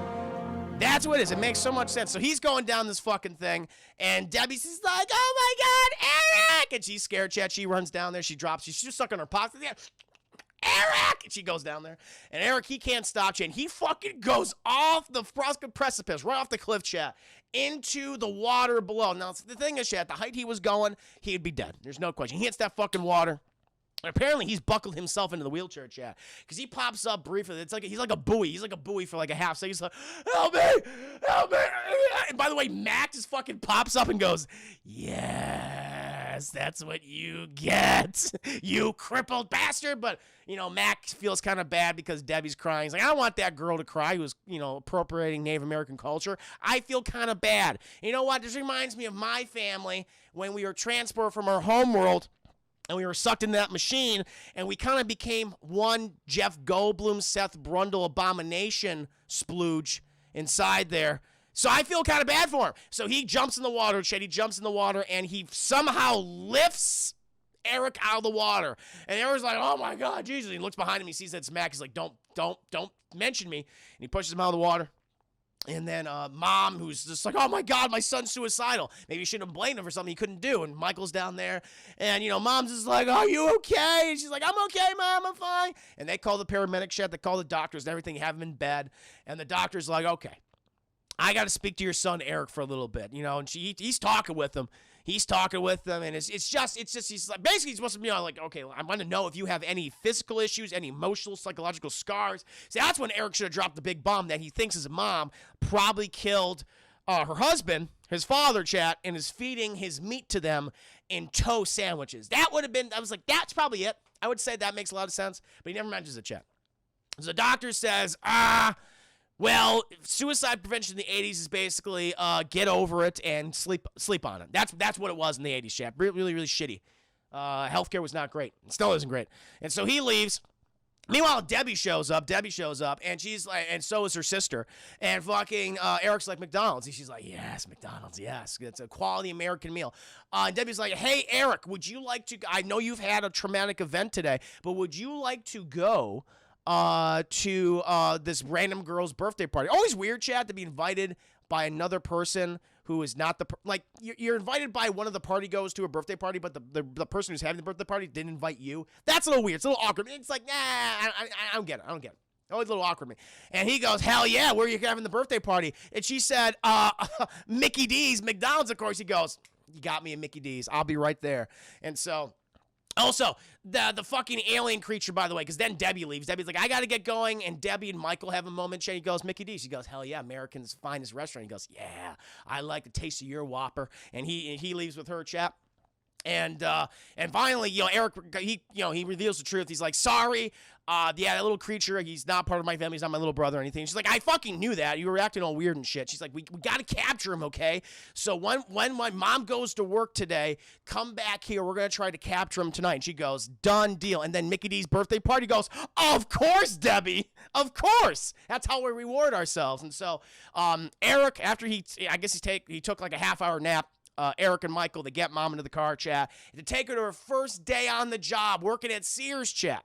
That's what it is. It makes so much sense. So he's going down this fucking thing, and Debbie's just like, oh my God, Eric! And she's scared, Chat. She runs down there. She drops. She's just stuck in her pocket. Eric! And she goes down there. And Eric, he can't stop, Chat. And he fucking goes off the precipice, right off the cliff, Chat, into the water below. Now, the thing is, Chat, at the height he was going, he'd be dead. There's no question. He hits that fucking water. And apparently he's buckled himself into the wheelchair, Chat, because he pops up briefly. It's like he's like a buoy. He's like a buoy for like a half second. He's like, help me, help me. And by the way, Mac just fucking pops up and goes, yes, that's what you get, you crippled bastard. But, you know, Mac feels kind of bad because Debbie's crying. He's like, I don't want that girl to cry who's, you know, appropriating Native American culture. I feel kind of bad. You know what? This reminds me of my family when we were transported from our home world. And we were sucked into that machine, and we kind of became one Jeff Goldblum, Seth Brundle abomination splooge inside there. So I feel kind of bad for him. So he jumps in the water, Chet. He jumps in the water, and he somehow lifts Eric out of the water. And Eric's like, oh, my God, Jesus. He looks behind him. He sees that it's Mac. He's like, don't mention me. And he pushes him out of the water. And then Mom, who's just like, oh, my God, my son's suicidal. Maybe you shouldn't have blamed him for something he couldn't do. And Michael's down there. And, you know, Mom's just like, are you okay? And she's like, I'm okay, Mom, I'm fine. And they call the paramedic shit. They call the doctors and everything. Have him in bed. And the doctor's like, okay, I got to speak to your son, Eric, for a little bit. You know, and he's talking with him. He's talking with them, and it's just, he's like, basically he's supposed to be like, okay, I want to know if you have any physical issues, any emotional, psychological scars. See, that's when Eric should have dropped the big bomb that he thinks his mom probably killed her husband, his father, Chat, and is feeding his meat to them in toast sandwiches. That would have been, I was like, that's probably it. I would say that makes a lot of sense, but he never mentions it, Chat. So the doctor says, well, suicide prevention in the 80s is basically get over it and sleep on it. That's what it was in the 80s, Chap. Really, really shitty. Healthcare was not great. It still isn't great. And so he leaves. Meanwhile, Debbie shows up, and she's like, and so is her sister. And fucking Eric's like, McDonald's. And she's like, yes, McDonald's, yes. It's a quality American meal. And Debbie's like, hey, Eric, would you like to, I know you've had a traumatic event today, but would you like to go to this random girl's birthday party? Always weird, Chad, to be invited by another person who is not you're invited by one of the party goers to a birthday party, but the person who's having the birthday party didn't invite you. That's a little weird. It's a little awkward. It's like, nah, I don't get it. Always a little awkward to me. And he goes, hell yeah, where are you having the birthday party? And she said, Mickey D's, McDonald's, of course. He goes, you got me a Mickey D's. I'll be right there. And so, also, the fucking alien creature, by the way, because then Debbie leaves. Debbie's like, I got to get going. And Debbie and Michael have a moment. She goes, Mickey D. She goes, hell yeah, American's finest restaurant. He goes, yeah, I like the taste of your Whopper. And he leaves with her, chap. And finally, Eric, he reveals the truth. He's like, sorry, yeah, that little creature, he's not part of my family. He's not my little brother or anything. She's like, I fucking knew that. You were acting all weird and shit. She's like, we got to capture him, okay? So when my mom goes to work today, come back here. We're going to try to capture him tonight. And she goes, done deal. And then Mickey D's birthday party goes, of course, Debbie. Of course. That's how we reward ourselves. And so Eric, after he took like a half-hour nap, Eric and Michael, they get mom into the car, chat, to take her to her first day on the job working at Sears, chat.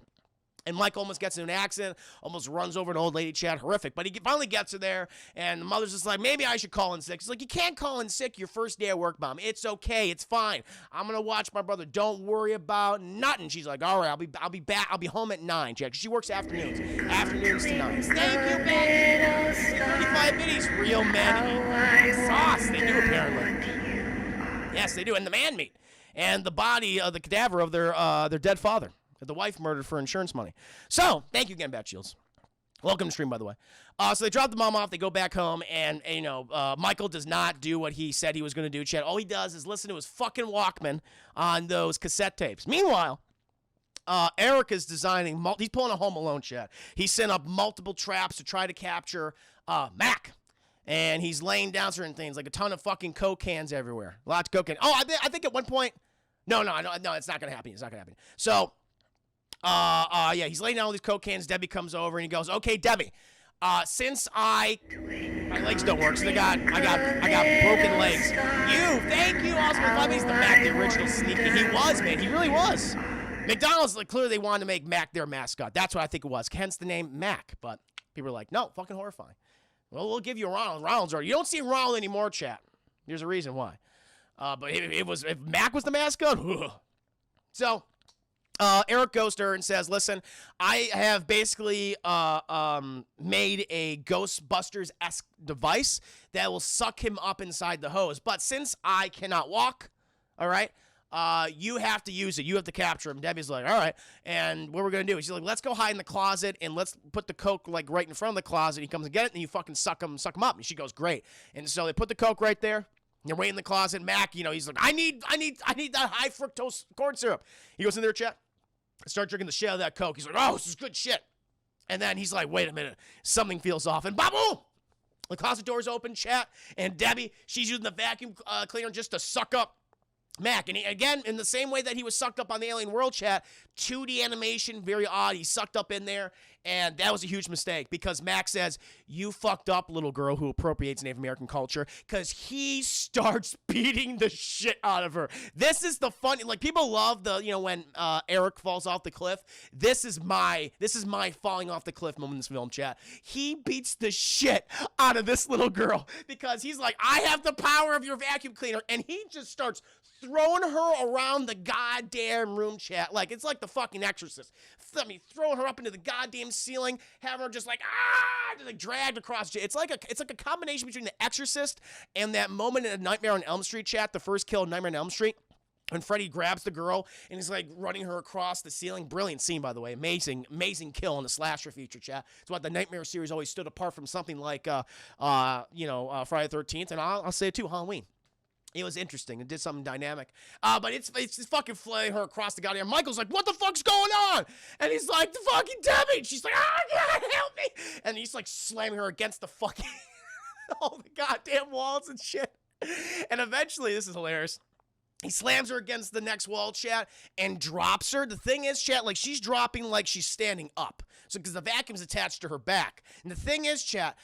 And Mike almost gets in an accident, almost runs over an old lady, chat. Horrific. But he finally gets her there, and the mother's just like, maybe I should call in sick. She's like, you can't call in sick your first day at work, Mom. It's okay. It's fine. I'm going to watch my brother. Don't worry about nothing. She's like, all right, I'll be back. I'll be home at 9, chat. She works afternoons. Afternoons to 9. Thank you, Becky. 35 minutes. Real men sauce. They do, apparently. Yes, they do. And the man meat. And the body of the cadaver of their dead father. The wife murdered for insurance money. So, thank you again, Bat Shields. Welcome to stream, by the way. So they drop the mom off. They go back home, and Michael does not do what he said he was going to do, Chad. All he does is listen to his fucking Walkman on those cassette tapes. Meanwhile, Eric is designing, he's pulling a Home Alone, Chad. He sent up multiple traps to try to capture Mac. And he's laying down certain things, like a ton of fucking Coke cans everywhere. Lots of Coke cans. Oh, I think at one point, no, it's not going to happen. It's not going to happen. So, yeah, he's laying down all these Coke cans. Debbie comes over and he goes, okay, Debbie, since my legs don't work, so I got broken legs. Thank you, Oscar. I mean, he's the Mac, the original sneaky. He was, man. He really was. McDonald's, like, clearly they wanted to make Mac their mascot. That's what I think it was. Hence the name Mac. But people are like, no, fucking horrifying. Well, we'll give you Ronald. Ronald's already. You don't see Ronald anymore, chat. There's a reason why. But if Mac was the mascot, so Eric goes to her and says, listen, I have basically made a Ghostbusters-esque device that will suck him up inside the hose. But since I cannot walk, all right, you have to use it. You have to capture him. Debbie's like, all right. And what we're going to do is she's like, let's go hide in the closet and let's put the Coke like right in front of the closet. He comes and get it and you fucking suck him up. And she goes, great. And so they put the Coke right there. They're right in the closet. Mac, he's like, I need that high fructose corn syrup. He goes in there, chat. Start drinking the shit out of that Coke. He's like, oh, this is good shit. And then he's like, wait a minute. Something feels off. And boom! The closet doors open, chat. And Debbie, she's using the vacuum cleaner just to suck up Mac. And again, in the same way that he was sucked up on the Alien World, chat, 2D animation, very odd. He's sucked up in there. And that was a huge mistake because Mac says, you fucked up, little girl who appropriates Native American culture, because he starts beating the shit out of her. This is the funny, like, people love the, when Eric falls off the cliff. This is my falling off the cliff moment in this film, chat. He beats the shit out of this little girl because he's like, I have the power of your vacuum cleaner. And he just starts throwing her around the goddamn room, chat. Like, it's like the fucking Exorcist. I mean, throwing her up into the goddamn ceiling, having her just like, just like dragged across. It's like a combination between the Exorcist and that moment in Nightmare on Elm Street, chat, the first kill in Nightmare on Elm Street. When Freddy grabs the girl and he's like running her across the ceiling. Brilliant scene, by the way. Amazing kill in the slasher feature, chat. It's what the Nightmare series always stood apart from something like, Friday the 13th. And I'll say it too, Halloween. It was interesting. It did something dynamic. But it's just fucking flaying her across the goddamn. Michael's like, what the fuck's going on? And he's like, the fucking Debbie. And she's like, God, help me. And he's like slamming her against the fucking, all the goddamn walls and shit. And eventually, this is hilarious. He slams her against the next wall, chat, and drops her. The thing is, chat, like, she's dropping like she's standing up. So, because the vacuum's attached to her back. And the thing is, chat,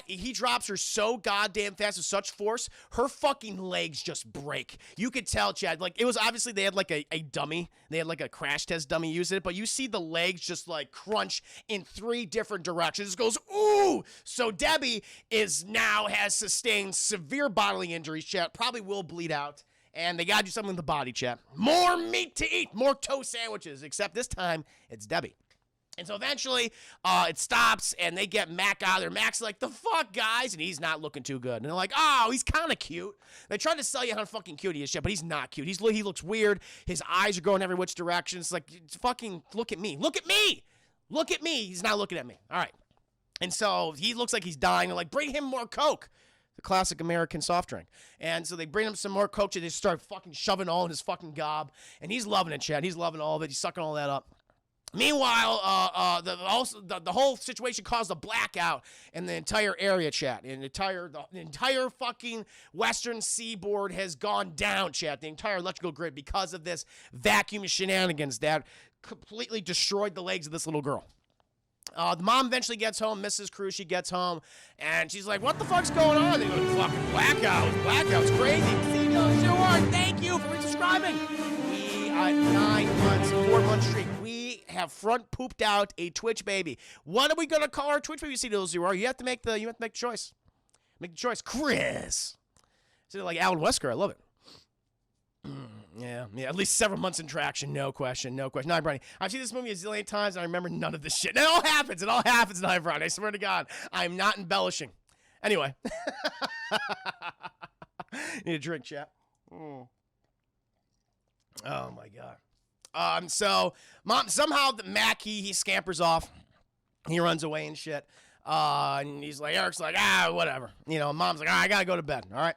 he drops her so goddamn fast with such force, her fucking legs just break. You could tell, Chad, like, it was obviously they had like a dummy. They had like a crash test dummy using it, but you see the legs just like crunch in 3 different directions. It goes, ooh! So Debbie has sustained severe bodily injuries, Chad, probably will bleed out. And they gotta do something with the body, chat. More meat to eat, more toast sandwiches, except this time it's Debbie. And so eventually, it stops, and they get Mac out of there. Mac's like, the fuck, guys? And he's not looking too good. And they're like, oh, he's kind of cute. They tried to sell you how fucking cute he is, shit, but he's not cute. He looks weird. His eyes are going every which direction. It's like, fucking look at me. Look at me. Look at me. He's not looking at me. All right. And so he looks like he's dying. They're like, bring him more Coke. The classic American soft drink. And so they bring him some more Coke, and they start fucking shoving all in his fucking gob. And he's loving it, Chad. He's loving all of it. He's sucking all that up. Meanwhile, the whole situation caused a blackout in the entire area, chat. And the entire fucking western seaboard has gone down, chat. The entire electrical grid because of this vacuum shenanigans that completely destroyed the legs of this little girl. The mom eventually gets home, Mrs. Cruz, she gets home, and she's like, what the fuck's going on? They go, fucking blackout's crazy. Thank you for resubscribing. We, 4 months streak, we have front pooped out a Twitch baby. What are we gonna call our Twitch baby, C0? You have to make the choice. Make the choice. Chris. Is it like Alan Wesker? I love it. Yeah, at least 7 months in traction, no question. No, Brian. I've seen this movie a zillion times, and I remember none of this shit. It all happens, Brian. I swear to God, I'm not embellishing. Anyway. Need a drink, chat. Oh my God. So, mom, somehow the Mac, he scampers off. He runs away and shit. And he's like, Eric's like, whatever. You know, mom's like, I gotta go to bed, all right?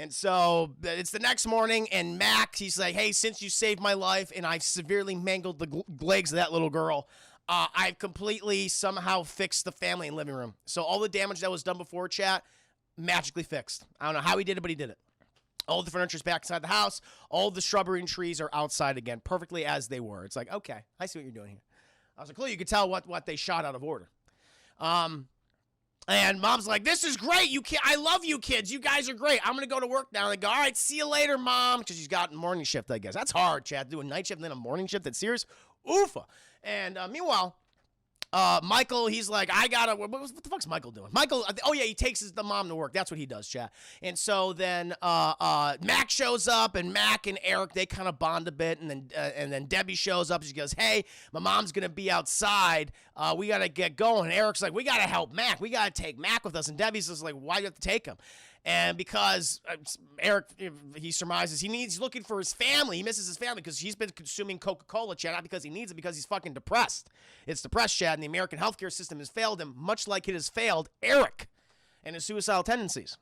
And so it's the next morning, and Max, he's like, hey, since you saved my life and I've severely mangled the legs of that little girl, I've completely somehow fixed the family and living room. So all the damage that was done before, chat, magically fixed. I don't know how he did it, but he did it. All the furniture's back inside the house. All the shrubbery and trees are outside again, perfectly as they were. It's like, okay, I see what you're doing here. I was like, clearly you could tell what they shot out of order. And mom's like, this is great. I love you kids. You guys are great. I'm going to go to work now. And they go, all right, see you later, mom. Because she's got a morning shift, I guess. That's hard, Chad. Do a night shift and then a morning shift. That's serious. Oofa. And meanwhile, Michael, he's like, what the fuck's Michael doing? Michael, he takes the mom to work. That's what he does, chat. And so then Mac shows up, and Mac and Eric, they kind of bond a bit. And then Debbie shows up. She goes, hey, my mom's going to be outside. We got to get going. And Eric's like, we got to help Mac. We got to take Mac with us. And Debbie's just like, why do you have to take him? And because Eric, he surmises he's looking for his family. He misses his family because he's been consuming Coca-Cola, Chad, not because he needs it, because he's fucking depressed. It's depressed, Chad, and the American healthcare system has failed him, much like it has failed Eric and his suicidal tendencies.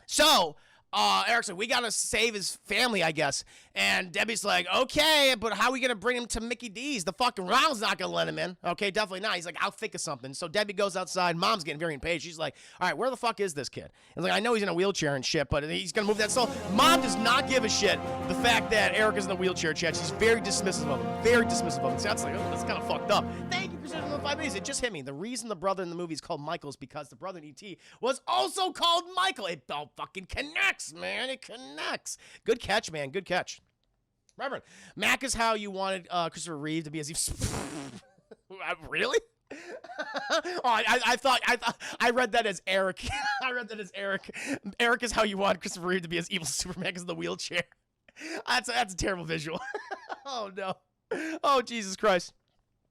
So, Eric's like, we got to save his family, I guess. And Debbie's like, okay, but how are we going to bring him to Mickey D's? The fucking Ronald's not going to let him in. Okay, definitely not. He's like, I'll think of something. So Debbie goes outside. Mom's getting very impatient. She's like, all right, where the fuck is this kid? And like, I know he's in a wheelchair and shit, but he's going to move that. So mom does not give a shit the fact that Eric is in a wheelchair, Chad. She's very dismissive of him. Very dismissive of him. So that's like, oh, that's kind of fucked up. Thank you for sending the 5 minutes. It just hit me. The reason the brother in the movie is called Michael is because the brother in E.T. was also called Michael. It all fucking connects, man. It connects. Good catch, man. Good catch. Reverend, Mac is how you wanted Christopher Reeve to be as he... Really? I read that as Eric. I read that as Eric. Eric is how you want Christopher Reeve to be as evil Superman because of the wheelchair. That's a terrible visual. Oh, no. Oh, Jesus Christ.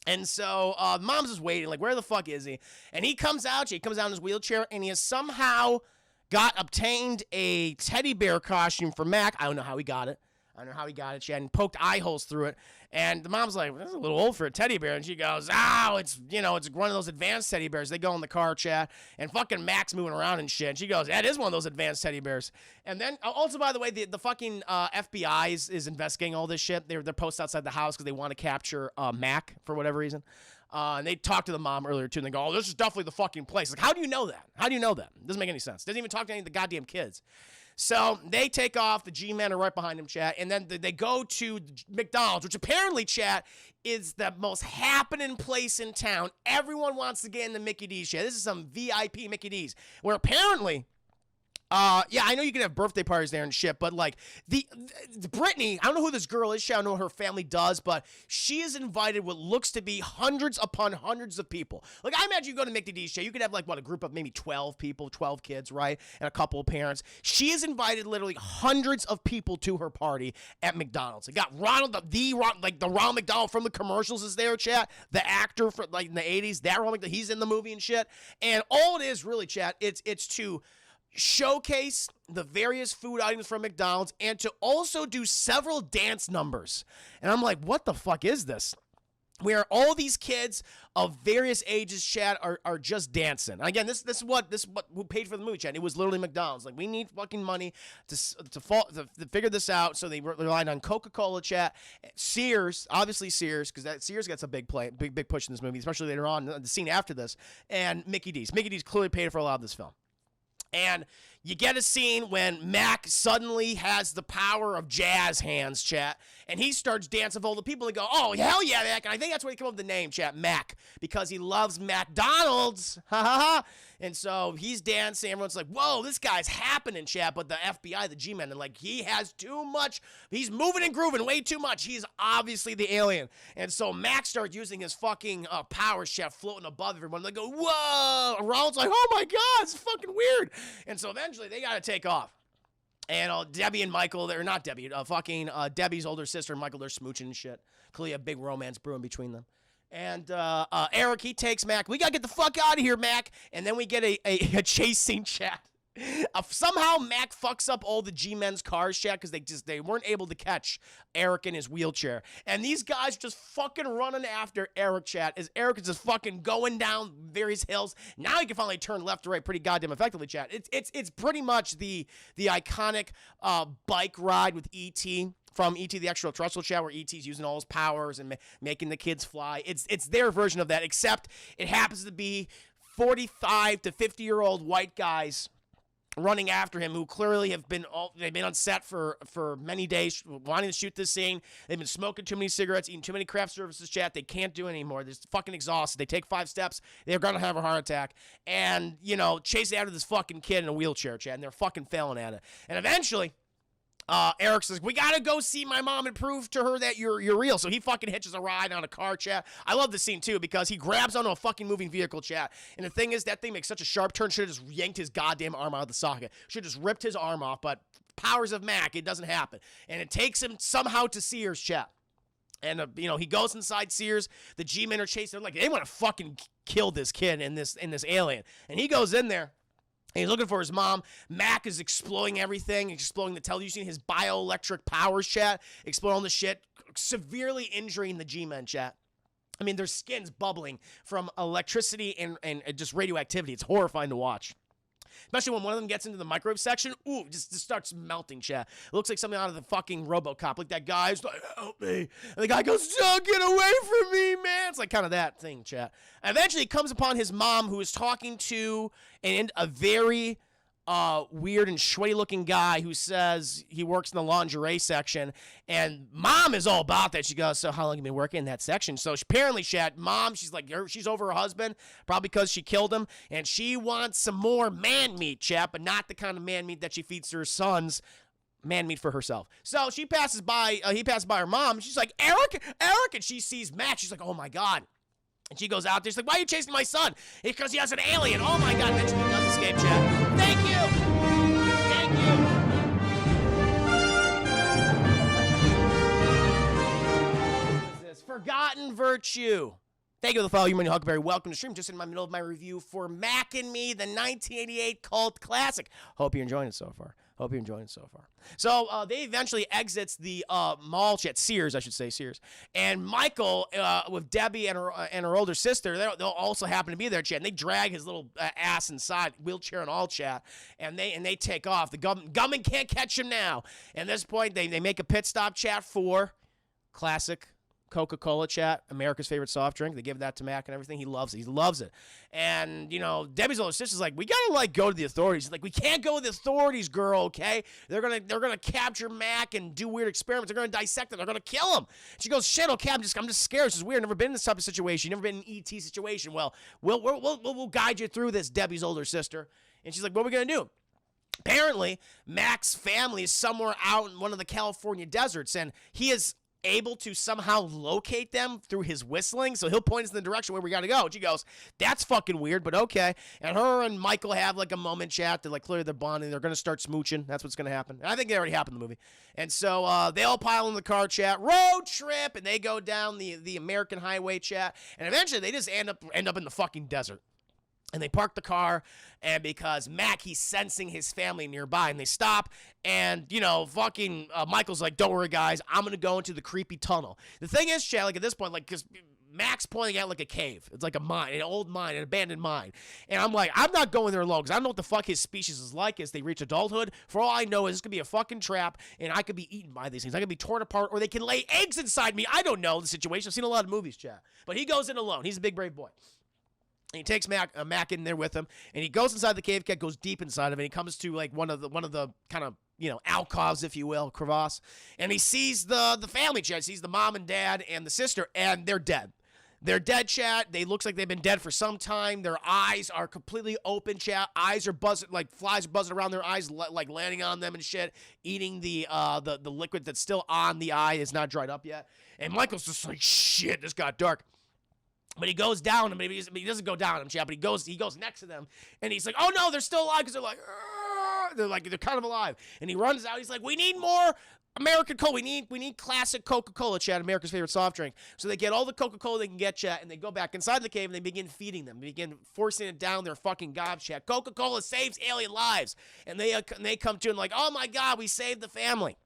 And so mom's just waiting, like, where the fuck is he? And he comes out in his wheelchair, and he has somehow obtained a teddy bear costume for Mac. I don't know how he got it. She had poked eye holes through it. And the mom's like, that's a little old for a teddy bear. And she goes, it's one of those advanced teddy bears. They go in the car, chat, and fucking Mac's moving around and shit. And she goes, that is one of those advanced teddy bears. And then, also, by the way, the fucking FBI is investigating all this shit. They're posted outside the house because they want to capture Mac for whatever reason. And they talked to the mom earlier, too, and they go, oh, this is definitely the fucking place. Like, how do you know that? Doesn't make any sense. Doesn't even talk to any of the goddamn kids. So they take off. The G-men are right behind him, chat. And then they go to McDonald's, which apparently, chat, is the most happening place in town. Everyone wants to get in the Mickey D's, chat. This is some VIP Mickey D's, where apparently... I know you can have birthday parties there and shit, but like the Brittany, I don't know who this girl is. I don't know what her family does, but she is invited what looks to be hundreds upon hundreds of people. Like, I imagine you go to Mickey D's, you could have like a group of maybe 12 people, 12 kids, right? And a couple of parents. She has invited literally hundreds of people to her party at McDonald's. It got Ronald, the Ronald McDonald from the commercials is there, chat. The actor for like in the 80s, that Ronald McDonald, he's in the movie and shit. And all it is really, chat, it's to showcase the various food items from McDonald's and to also do several dance numbers. And I'm like, what the fuck is this? where all these kids of various ages, Chad, are just dancing. And again, this is what who paid for the movie, Chad. It was literally McDonald's. Like, we need fucking money to figure this out. So they relied on Coca-Cola, Chad, Sears, obviously Sears, because that Sears gets a big push in this movie, especially later on the scene after this, and Mickey D's. Mickey D's clearly paid for a lot of this film. And you get a scene when Mac suddenly has the power of jazz hands, chat, and he starts dancing with all the people and go, oh, hell yeah, Mac. And I think that's where he came up with the name, chat, Mac, because he loves McDonald's. Ha ha ha. And so he's dancing. Everyone's like, whoa, this guy's happening, chat. But the FBI, the G-Men, are like, he has too much. He's moving and grooving way too much. He's obviously the alien. And so Mac starts using his fucking powers, chat, floating above everyone. They go, whoa. And Raul's like, oh my God, it's fucking weird. And so eventually they got to take off. And Debbie and Michael, they're not Debbie, Debbie's older sister and Michael, they're smooching and shit. Clearly a big romance brewing between them. And Eric, he takes Mac. We got to get the fuck out of here, Mac. And then we get a chase scene, chat. Somehow Mac fucks up all the G-Men's cars, chat, because they weren't able to catch Eric in his wheelchair. And these guys just fucking running after Eric, chat, as Eric is just fucking going down various hills. Now he can finally turn left to right pretty goddamn effectively, chat. It's pretty much the iconic bike ride with E.T. from E.T. the Extraterrestrial, chat, where E.T.'s using all his powers and making the kids fly. It's their version of that, except it happens to be 45 to 50-year-old white guys running after him, who clearly they've been on set for many days, wanting to shoot this scene. They've been smoking too many cigarettes, eating too many craft services, chat. They can't do it anymore. They're fucking exhausted. They take 5 steps, they're gonna have a heart attack, and chase after this fucking kid in a wheelchair, chat, and they're fucking failing at it. And eventually Eric says, we gotta go see my mom and prove to her that you're real. So he fucking hitches a ride on a car, chat. I love this scene too, because he grabs onto a fucking moving vehicle, chat. And the thing is, that thing makes such a sharp turn, should have just yanked his goddamn arm out of the socket. Should have just ripped his arm off, but powers of Mac, it doesn't happen. And it takes him somehow to Sears, chat. And, he goes inside Sears. The G-Men are chasing him. Like, they want to fucking kill this kid and this alien. And he goes in there. And he's looking for his mom. Mac is exploding everything, exploding the television, his bioelectric powers, chat, exploding all the shit, severely injuring the G-Men, chat. I mean, their skin's bubbling from electricity and just radioactivity. It's horrifying to watch. Especially when one of them gets into the microwave section. Ooh, just starts melting, chat. It looks like something out of the fucking RoboCop. Like that guy's like, help me. And the guy goes, don't get away from me, man. It's like kind of that thing, chat. And eventually he comes upon his mom, who is talking to a very weird and sweaty-looking guy who says he works in the lingerie section. And mom is all about that. She goes, so how long have you been working in that section? So apparently, mom, she's over her husband, probably because she killed him, and she wants some more man meat, chat, but not the kind of man meat that she feeds to her sons. Man meat for herself. So he passes by her mom, and she's like, Eric, and she sees Mac. She's like, oh my God. And she goes out there. She's like, why are you chasing my son? It's because he has an alien. Oh my God. Eventually he does escape, chat. Thank you. Forgotten Virtue. Thank you for the follow, you money Huckleberry. Welcome to stream. Just in my middle of my review for Mac and Me, the 1988 cult classic. Hope you're enjoying it so far. So they eventually exits the mall, chat, Sears, I should say, Sears. And Michael, with Debbie and her older sister, they'll also happen to be there, chat. And they drag his little ass inside, wheelchair and all, chat. And they take off. The government can't catch him now. And at this point, they make a pit stop, chat, for classic Coca-Cola, chat, America's favorite soft drink. They give that to Mac and everything. He loves it. And, Debbie's older sister's like, we gotta, go to the authorities. Like, we can't go to the authorities, girl, okay? They're gonna capture Mac and do weird experiments. They're gonna dissect it. They're gonna kill him. She goes, shit, okay, I'm just scared. This is weird. Never been in this type of situation. Never been in an E.T. situation. Well, we'll guide you through this, Debbie's older sister. And she's like, what are we gonna do? Apparently, Mac's family is somewhere out in one of the California deserts, and he is able to somehow locate them through his whistling, so he'll point us in the direction where we gotta go. She goes, that's fucking weird, but okay. And her and Michael have a moment, chat. They're clearly they're bonding. They're gonna start smooching. That's what's gonna happen. And I think it already happened in the movie. And so they all pile in the car, chat. Road trip, and they go down the American highway, chat. And eventually they just end up in the fucking desert. And they park the car, and because Mac, he's sensing his family nearby, and they stop, and, Michael's like, don't worry, guys, I'm going to go into the creepy tunnel. The thing is, chat, at this point, because Mac's pointing out like a cave. It's like a mine, an old mine, an abandoned mine. And I'm like, I'm not going there alone because I don't know what the fuck his species is like as they reach adulthood. For all I know, this could be a fucking trap, and I could be eaten by these things. I could be torn apart, or they can lay eggs inside me. I don't know the situation. I've seen a lot of movies, chat. But he goes in alone. He's a big, brave boy. And he takes Mac in there with him, and he goes inside the cave. Cat goes deep inside of it. And he comes to like one of the kind of alcoves, if you will, crevasse, and he sees the family chat. He sees the mom and dad and the sister, and they're dead. They're dead, chat. They looks like they've been dead for some time. Their eyes are completely open, chat. Eyes are buzzing, like flies are buzzing around their eyes, like landing on them and shit. Eating the liquid that's still on the eye is not dried up yet. And Michael's just like, shit, this got dark. But he goes down, and he doesn't go down him, chat. But he goes next to them, and he's like, "Oh no, they're still alive!" Because they're kind of alive. And he runs out. He's like, "We need more American Cola. We need classic Coca-Cola, chat. America's favorite soft drink." So they get all the Coca-Cola they can get, chat, and they go back inside the cave and they begin feeding them. They begin forcing it down their fucking gobs, chat. Coca-Cola saves alien lives, and they come to him like, "Oh my God, we saved the family."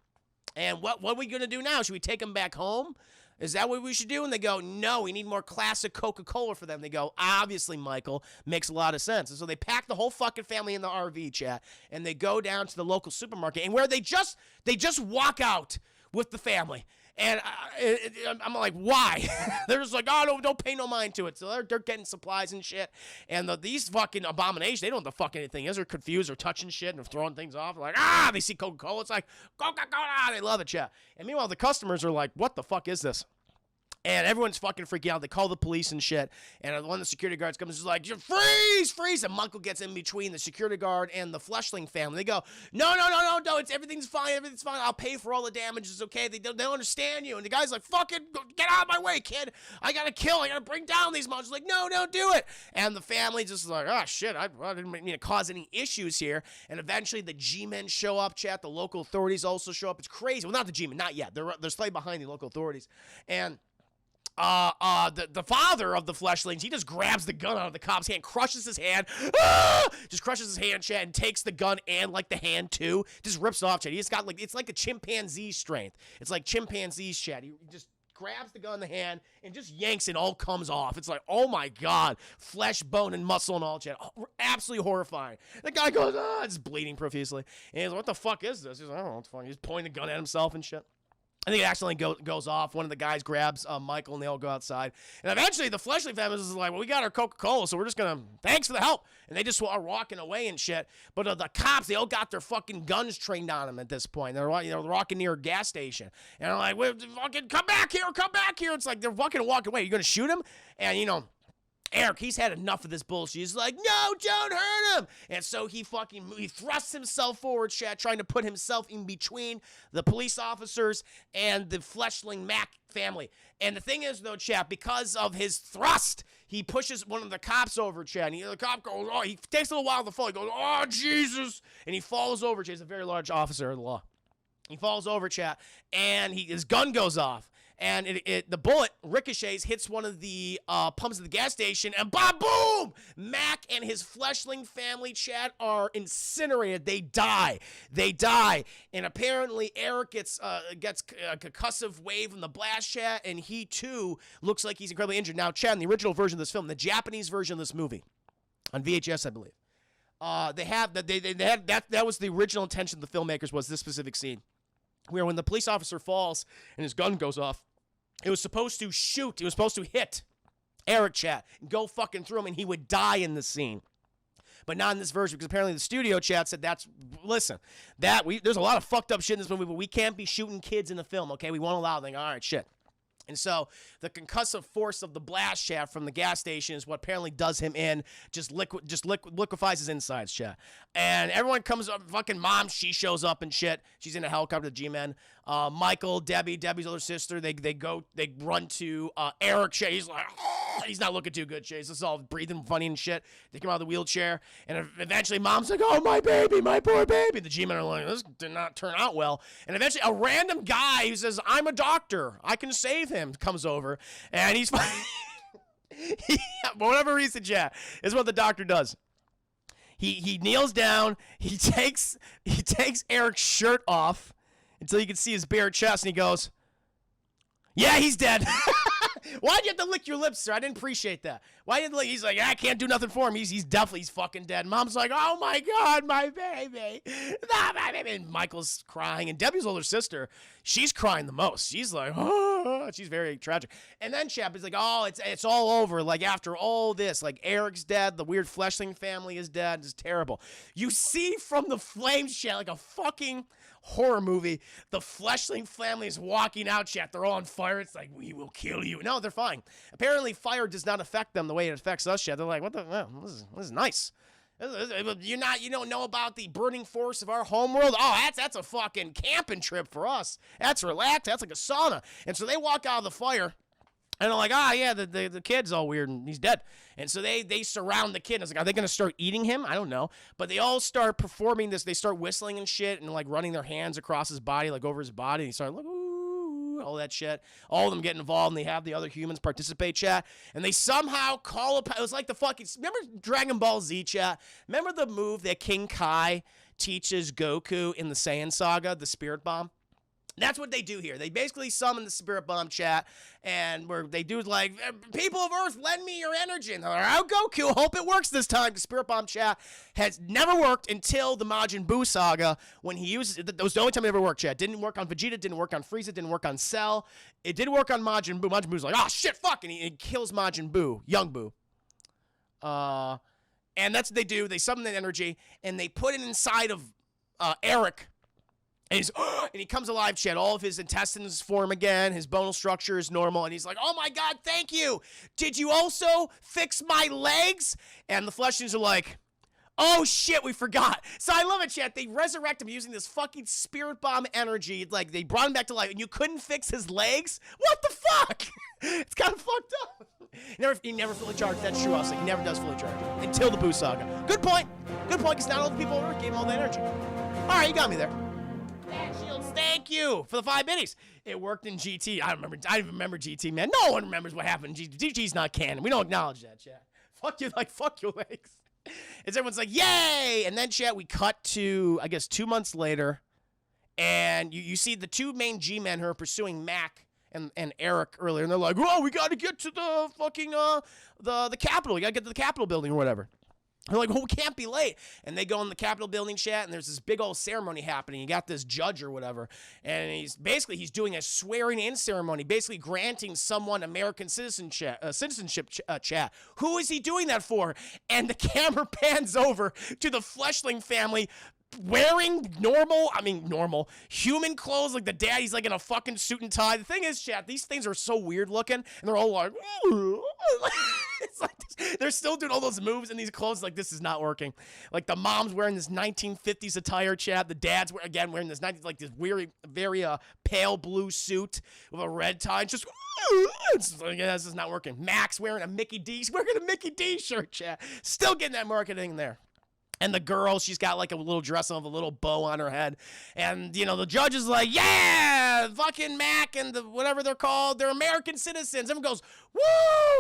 And what are we gonna do now? Should we take them back home? Is that what we should do? And they go, no, we need more classic Coca-Cola for them. They go, obviously, Michael, makes a lot of sense. And so they pack the whole fucking family in the RV, chat, and they go down to the local supermarket, and where they just walk out with the family. And I'm like, why? They're just like, oh, don't pay no mind to it. So they're getting supplies and shit. And these fucking abominations, they don't know what the fuck anything is. They're confused or touching shit and throwing things off. They're like, they see Coca-Cola. It's like, Coca-Cola. They love it, chat. And meanwhile, the customers are like, what the fuck is this? And everyone's fucking freaking out. They call the police and shit. And one of the security guards comes and is like, freeze! And Michael gets in between the security guard and the Fleshling family. They go, no, everything's fine. I'll pay for all the damages, okay? They don't understand you. And the guy's like, fucking get out of my way, kid. I gotta bring down these monsters. Like, no, don't do it. And the family just like, oh, shit, I didn't mean to cause any issues here. And eventually the G-men show up, chat. The local authorities also show up. It's crazy. Well, not the G-men, not yet. They're slightly behind the local authorities. And the father of the Fleshlings, he just grabs the gun out of the cop's hand, crushes his hand, just crushes his hand, chat, and takes the gun and like the hand too, just rips off, chat. He's got like, it's like a chimpanzee's strength. It's like chimpanzee's, chat. He just grabs the gun in the hand and just yanks it, all comes off. It's like, oh my God, flesh, bone, and muscle and all, chat. Absolutely horrifying. The guy goes, just bleeding profusely. And he's like, what the fuck is this? He's like, I don't know, it's funny. He's pointing the gun at himself and shit. I think it accidentally goes off. One of the guys grabs Michael, and they all go outside. And eventually, the Fleshling family is like, well, we got our Coca-Cola, so we're just going to, thanks for the help. And they just are walking away and shit. But the cops, they all got their fucking guns trained on them at this point. They're walking near a gas station. And they're like, well, fucking come back here. It's like they're fucking walking away. You're going to shoot him? And, Eric, he's had enough of this bullshit. He's like, no, don't hurt him. And so he thrusts himself forward, chat, trying to put himself in between the police officers and the Fleshling Mac family. And the thing is, though, chat, because of his thrust, he pushes one of the cops over, chat. And the cop goes, he takes a little while to fall. He goes, oh, Jesus. And he falls over, chat. He's a very large officer of the law. He falls over, chat, and his gun goes off. And the bullet ricochets, hits one of the pumps at the gas station, and boom! Mac and his Fleshling family, chat, are incinerated. They die. And apparently Eric gets a concussive wave from the blast, chat, and he too looks like he's incredibly injured. Now, chat, in the original version of this film, the Japanese version of this movie, on VHS, I believe, they had that was the original intention of the filmmakers, was this specific scene, where when the police officer falls and his gun goes off, it was supposed to shoot. It was supposed to hit Eric, chat, and go fucking through him, and he would die in the scene. But not in this version, because apparently the studio, chat, said there's a lot of fucked up shit in this movie, but we can't be shooting kids in the film, okay? We won't allow them. All right, shit. And so the concussive force of the blast shaft from the gas station is what apparently does him in, liquefies his insides, chat. And everyone comes up, fucking mom, she shows up and shit. She's in a helicopter, the G-Men. Michael, Debbie's older sister, they run to Eric, chat. He's like, he's not looking too good, chat. He's just all breathing funny and shit. They come out of the wheelchair, and eventually mom's like, oh, my baby, my poor baby. The G-Men are like, this did not turn out well. And eventually a random guy who says, I'm a doctor, I can save him, comes over, and he's fine. For whatever reason, chat, is what the doctor does. He kneels down, he takes Eric's shirt off until you can see his bare chest, and he goes, yeah, he's dead. Why'd you have to lick your lips, sir? I didn't appreciate that. Why did he's like, I can't do nothing for him. He's definitely fucking dead. Mom's like, oh my God, my baby. Not my baby. And Michael's crying. And Debbie's older sister, she's crying the most. She's like, oh, she's very tragic. And then Chap is like, oh, it's all over. Like after all this, like Eric's dead. The weird Fleshling family is dead. It's terrible. You see from the flames, Chap, like a fucking horror movie, the Fleshling family is walking out, Chat. They're all on fire. It's like, we will kill you. No, they're fine. Apparently, fire does not affect them the way it affects us, Chat. They're like, what the? Well, this is nice. You don't know about the burning force of our homeworld? Oh, that's a fucking camping trip for us. That's relaxed. That's like a sauna. And so they walk out of the fire. And they're like, yeah, the kid's all weird and he's dead. And so they surround the kid. And I was like, are they going to start eating him? I don't know. But they all start performing this. They start whistling and shit and like running their hands across his body, like over his body. And he started like, ooh, all that shit. All of them get involved and they have the other humans participate, Chat. And they somehow call it was like the fucking, remember Dragon Ball Z, Chat? Remember the move that King Kai teaches Goku in the Saiyan Saga, the Spirit Bomb? That's what they do here. They basically summon the Spirit Bomb, Chat, and where they do like, people of Earth, lend me your energy. And they're like, oh, Goku, hope it works this time. The Spirit Bomb, Chat, has never worked until the Majin Buu saga when he uses it. That was the only time it ever worked, Chat. Didn't work on Vegeta, didn't work on Frieza, didn't work on Cell. It did work on Majin Buu. Majin Buu's like, oh, shit, fuck, and he kills Majin Buu, young Buu. And that's what they do. They summon that energy, and they put it inside of Eric. And he comes alive, Chat. All of his intestines form again. His bone structure is normal. And he's like, oh, my God, thank you. Did you also fix my legs? And the Fleshlings are like, oh, shit, we forgot. So I love it, Chat. They resurrect him using this fucking Spirit Bomb energy. Like, they brought him back to life. And you couldn't fix his legs? What the fuck? It's kind of fucked up. He never fully charged. That's true. I was like, he never does fully charge. Until the Buu saga. Good point. Good point, because not all the people on Earth gave him all that energy. All right, you got me there. Shields, thank you for the 5 minutes. It worked in GT. I don't remember GT, man. No one remembers what happened in GT. GT's not canon. We don't acknowledge that, Chat. Fuck your legs. And everyone's like, yay! And then, Chat, we cut to, I guess, 2 months later, and you see the two main G-men who are pursuing Mac and Eric earlier, and they're like, oh, we gotta get to the fucking, the Capitol. We gotta get to the Capitol building or whatever. They're like, well, we can't be late. And they go in the Capitol building, Chat, and there's this big old ceremony happening. You got this judge or whatever, and he's doing a swearing-in ceremony, basically granting someone American citizenship, Chat. Who is he doing that for? And the camera pans over to the Fleshling family wearing normal human clothes, like the daddy's like in a fucking suit and tie. The thing is, Chat, these things are so weird looking, and they're all like, it's like this. They're still doing all those moves in these clothes. Like, this is not working. Like, the mom's wearing this 1950s attire, Chat. The dad's wearing this this weird, very pale blue suit with a red tie. It's just, it's like, yeah, this is not working. Mac's wearing a Mickey D shirt, Chat. Still getting that marketing there. And the girl, she's got like a little dress on with a little bow on her head. And, the judge is like, yeah, fucking Mac and the whatever they're called, they're American citizens. Everyone goes, woo,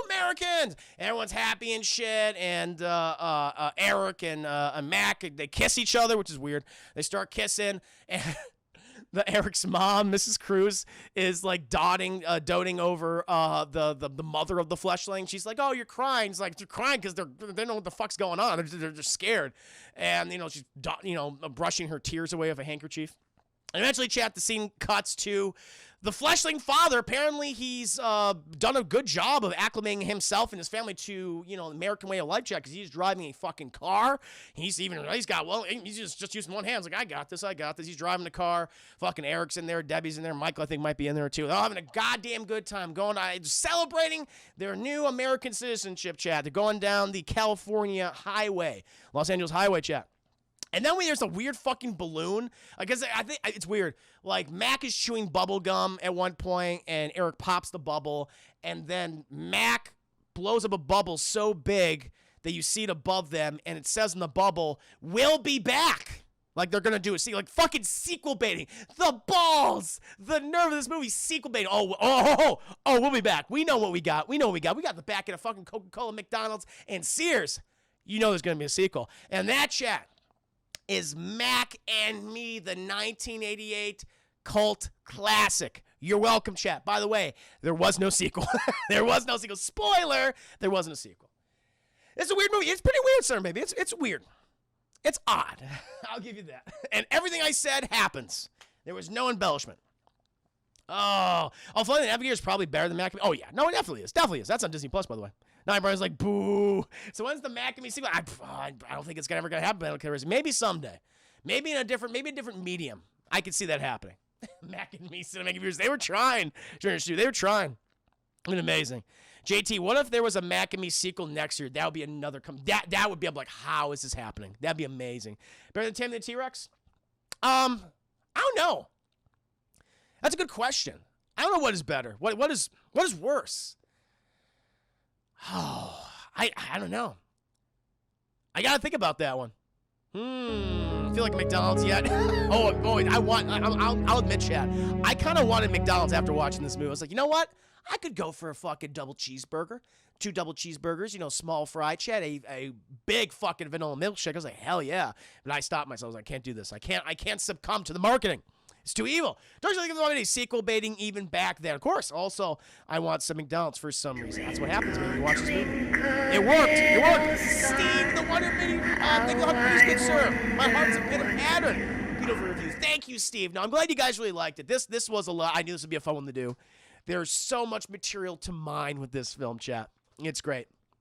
Americans. And everyone's happy and shit. And Eric and Mac, they kiss each other, which is weird. They start kissing. And Eric's mom, Mrs. Cruz, is like doting over the mother of the Fleshling. She's like, "Oh, you're crying." It's like, they're crying because they don't know what the fuck's going on. They're just scared, and she's brushing her tears away with a handkerchief. And eventually, Chat, the scene cuts to the Fleshling father. Apparently, he's done a good job of acclimating himself and his family to, the American way of life, Chat, because he's driving a just using one hand. He's like, I got this. He's driving the car. Fucking Eric's in there. Debbie's in there. Michael, I think, might be in there, too. They're all having a goddamn good time celebrating their new American citizenship, Chat. They're going down the California highway, Los Angeles highway, Chat. And then there's a weird fucking balloon. I guess I think it's weird. Like, Mac is chewing bubble gum at one point, and Eric pops the bubble, and then Mac blows up a bubble so big that you see it above them, and it says in the bubble, "We'll be back." Like, they're gonna do like fucking sequel baiting. The balls, the nerve of this movie, sequel baiting. Oh, we'll be back. We know what we got. We got the back of a fucking Coca-Cola, McDonald's, and Sears. There's gonna be a sequel, and that, Chat, is Mac and Me, the 1988 cult classic. You're welcome, chat. By the way, there was no sequel. There was no sequel. Spoiler, there wasn't a sequel. It's a weird movie. It's pretty weird, sir, maybe. It's weird. It's odd. I'll give you that. And everything I said happens. There was no embellishment. Oh, Flight of the Navigator is probably better than Mac. Oh, yeah. No, it definitely is. Definitely is. That's on Disney Plus, by the way. Now everybody's like, boo. So when's the Mac and Me sequel? I don't think it's ever going to happen. Maybe someday. Maybe a different medium. I could see that happening. Mac and Me Cinematic Viewers. They were trying. They were trying. I mean, amazing. JT, what if there was a Mac and Me sequel next year? That would be another that would be like, how is this happening? That'd be amazing. Better than Tammy the T-Rex? I don't know. That's a good question. I don't know what is better. What is worse? Oh, I don't know. I gotta think about that one. I feel like McDonald's yet. Oh boy, I'll admit, Chad. I kind of wanted McDonald's after watching this movie. I was like, you know what? I could go for a fucking double cheeseburger. 2 double cheeseburgers, small fry, Chad, a big fucking vanilla milkshake. I was like, hell yeah. But I stopped myself. I was like, I can't do this. I can't succumb to the marketing. It's too evil. Don't you think of any sequel baiting even back then? Of course. Also, I want some McDonald's for some reason. That's what happens when you watch this movie. It worked. Steve, the one who made think of pretty good, sir. My heart's a bit of pattern. Beautiful review. Thank you, Steve. Now, I'm glad you guys really liked it. This was a lot. I knew this would be a fun one to do. There's so much material to mine with this film, chat. It's great.